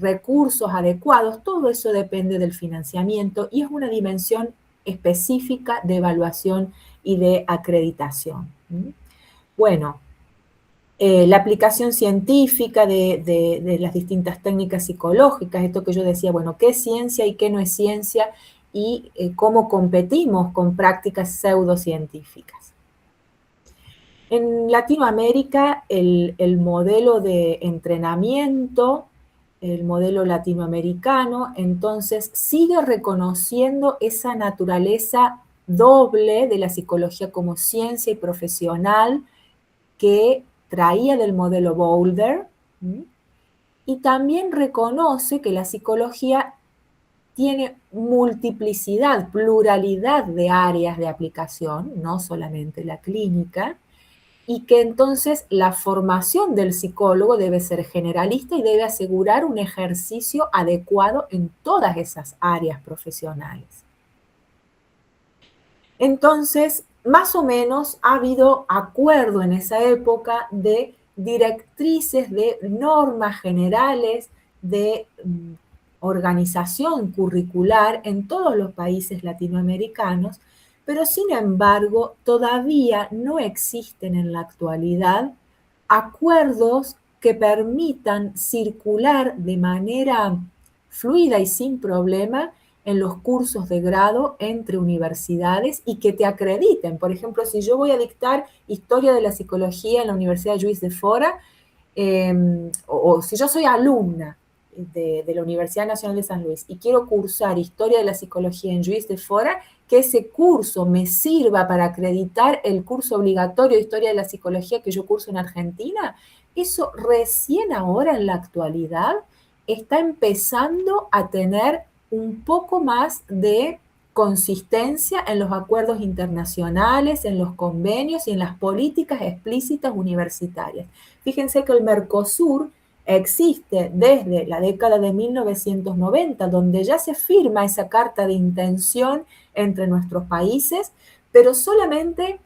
recursos adecuados, todo eso depende del financiamiento y es una dimensión específica de evaluación y de acreditación. Bueno, la aplicación científica de las distintas técnicas psicológicas, esto que yo decía, bueno, qué es ciencia y qué no es ciencia, y cómo competimos con prácticas pseudocientíficas. En Latinoamérica, el modelo de entrenamiento, el modelo latinoamericano, entonces sigue reconociendo esa naturaleza doble de la psicología como ciencia y profesional que traía del modelo Boulder, y también reconoce que la psicología tiene multiplicidad, pluralidad de áreas de aplicación, no solamente la clínica, y que entonces la formación del psicólogo debe ser generalista y debe asegurar un ejercicio adecuado en todas esas áreas profesionales. Entonces, más o menos ha habido acuerdo en esa época de directrices, de normas generales, de organización curricular en todos los países latinoamericanos, pero sin embargo todavía no existen en la actualidad acuerdos que permitan circular de manera fluida y sin problema en los cursos de grado entre universidades y que te acrediten. Por ejemplo, si yo voy a dictar Historia de la Psicología en la Universidad Lluís de Fora, o si yo soy alumna de la Universidad Nacional de San Luis y quiero cursar Historia de la Psicología en Lluís de Fora, que ese curso me sirva para acreditar el curso obligatorio de Historia de la Psicología que yo curso en Argentina, eso recién ahora en la actualidad está empezando a tener un poco más de consistencia en los acuerdos internacionales, en los convenios y en las políticas explícitas universitarias. Fíjense que el Mercosur existe desde la década de 1990, donde ya se firma esa carta de intención entre nuestros países, pero solamente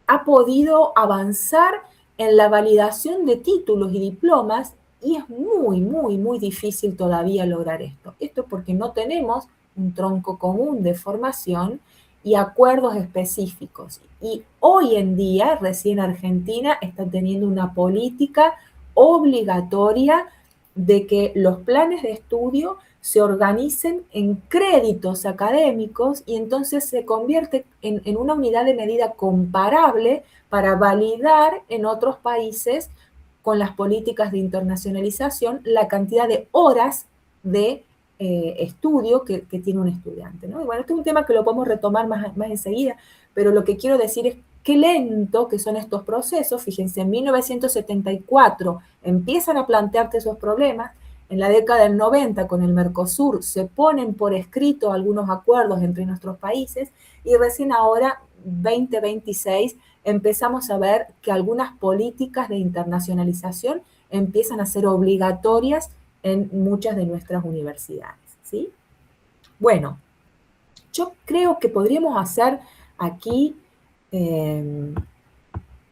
ha podido avanzar en la validación de títulos y diplomas y es muy, muy, muy difícil todavía lograr esto. Esto es porque no tenemos un tronco común de formación y acuerdos específicos. Y hoy en día, recién Argentina está teniendo una política obligatoria de que los planes de estudio se organicen en créditos académicos y entonces se convierte en una unidad de medida comparable para validar en otros países con las políticas de internacionalización la cantidad de horas de estudio que tiene un estudiante, ¿no? Y bueno, este es un tema que lo podemos retomar más enseguida, pero lo que quiero decir es qué lento que son estos procesos. Fíjense, en 1974 empiezan a plantearse esos problemas, en la década del 90 con el Mercosur se ponen por escrito algunos acuerdos entre nuestros países y recién ahora, 2026, empezamos a ver que algunas políticas de internacionalización empiezan a ser obligatorias en muchas de nuestras universidades, ¿sí? Bueno, yo creo que podríamos hacer aquí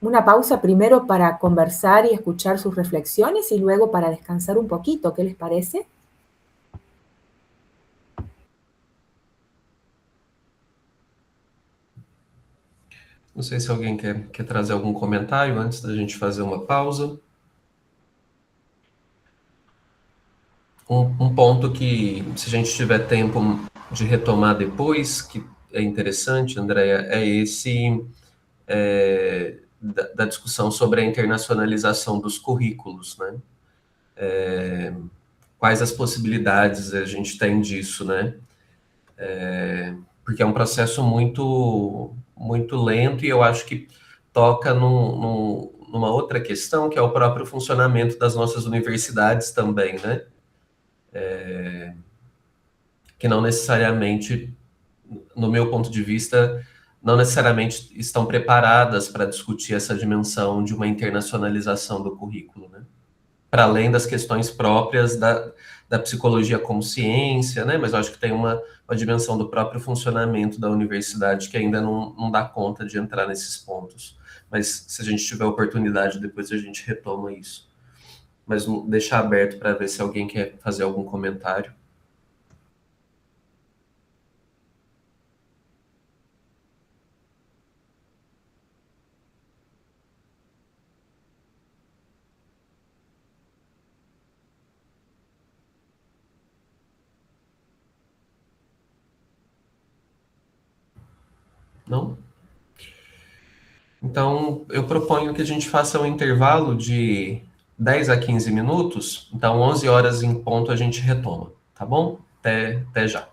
una pausa primero para conversar y escuchar sus reflexiones y luego para descansar un poquito. ¿Qué les parece? Não sei se alguém quer trazer algum comentário antes da gente fazer uma pausa. Um ponto que, se a gente tiver tempo de retomar depois, que é interessante, Andréia, é esse da discussão sobre a internacionalização dos currículos, né? Quais as possibilidades a gente tem disso, né? Porque é um processo muito lento e eu acho que toca numa outra questão, que é o próprio funcionamento das nossas universidades também, né? Que não necessariamente, no meu ponto de vista, não necessariamente estão preparadas para discutir essa dimensão de uma internacionalização do currículo, né? Para além das questões próprias da psicologia como ciência, né? Mas eu acho que tem uma dimensão do próprio funcionamento da universidade que ainda não dá conta de entrar nesses pontos. Mas se a gente tiver oportunidade, depois a gente retoma isso. Mas deixar aberto para ver se alguém quer fazer algum comentário. Não? Então, eu proponho que a gente faça um intervalo de 10 a 15 minutos. Então, 11 horas em ponto a gente retoma, tá bom? Até já.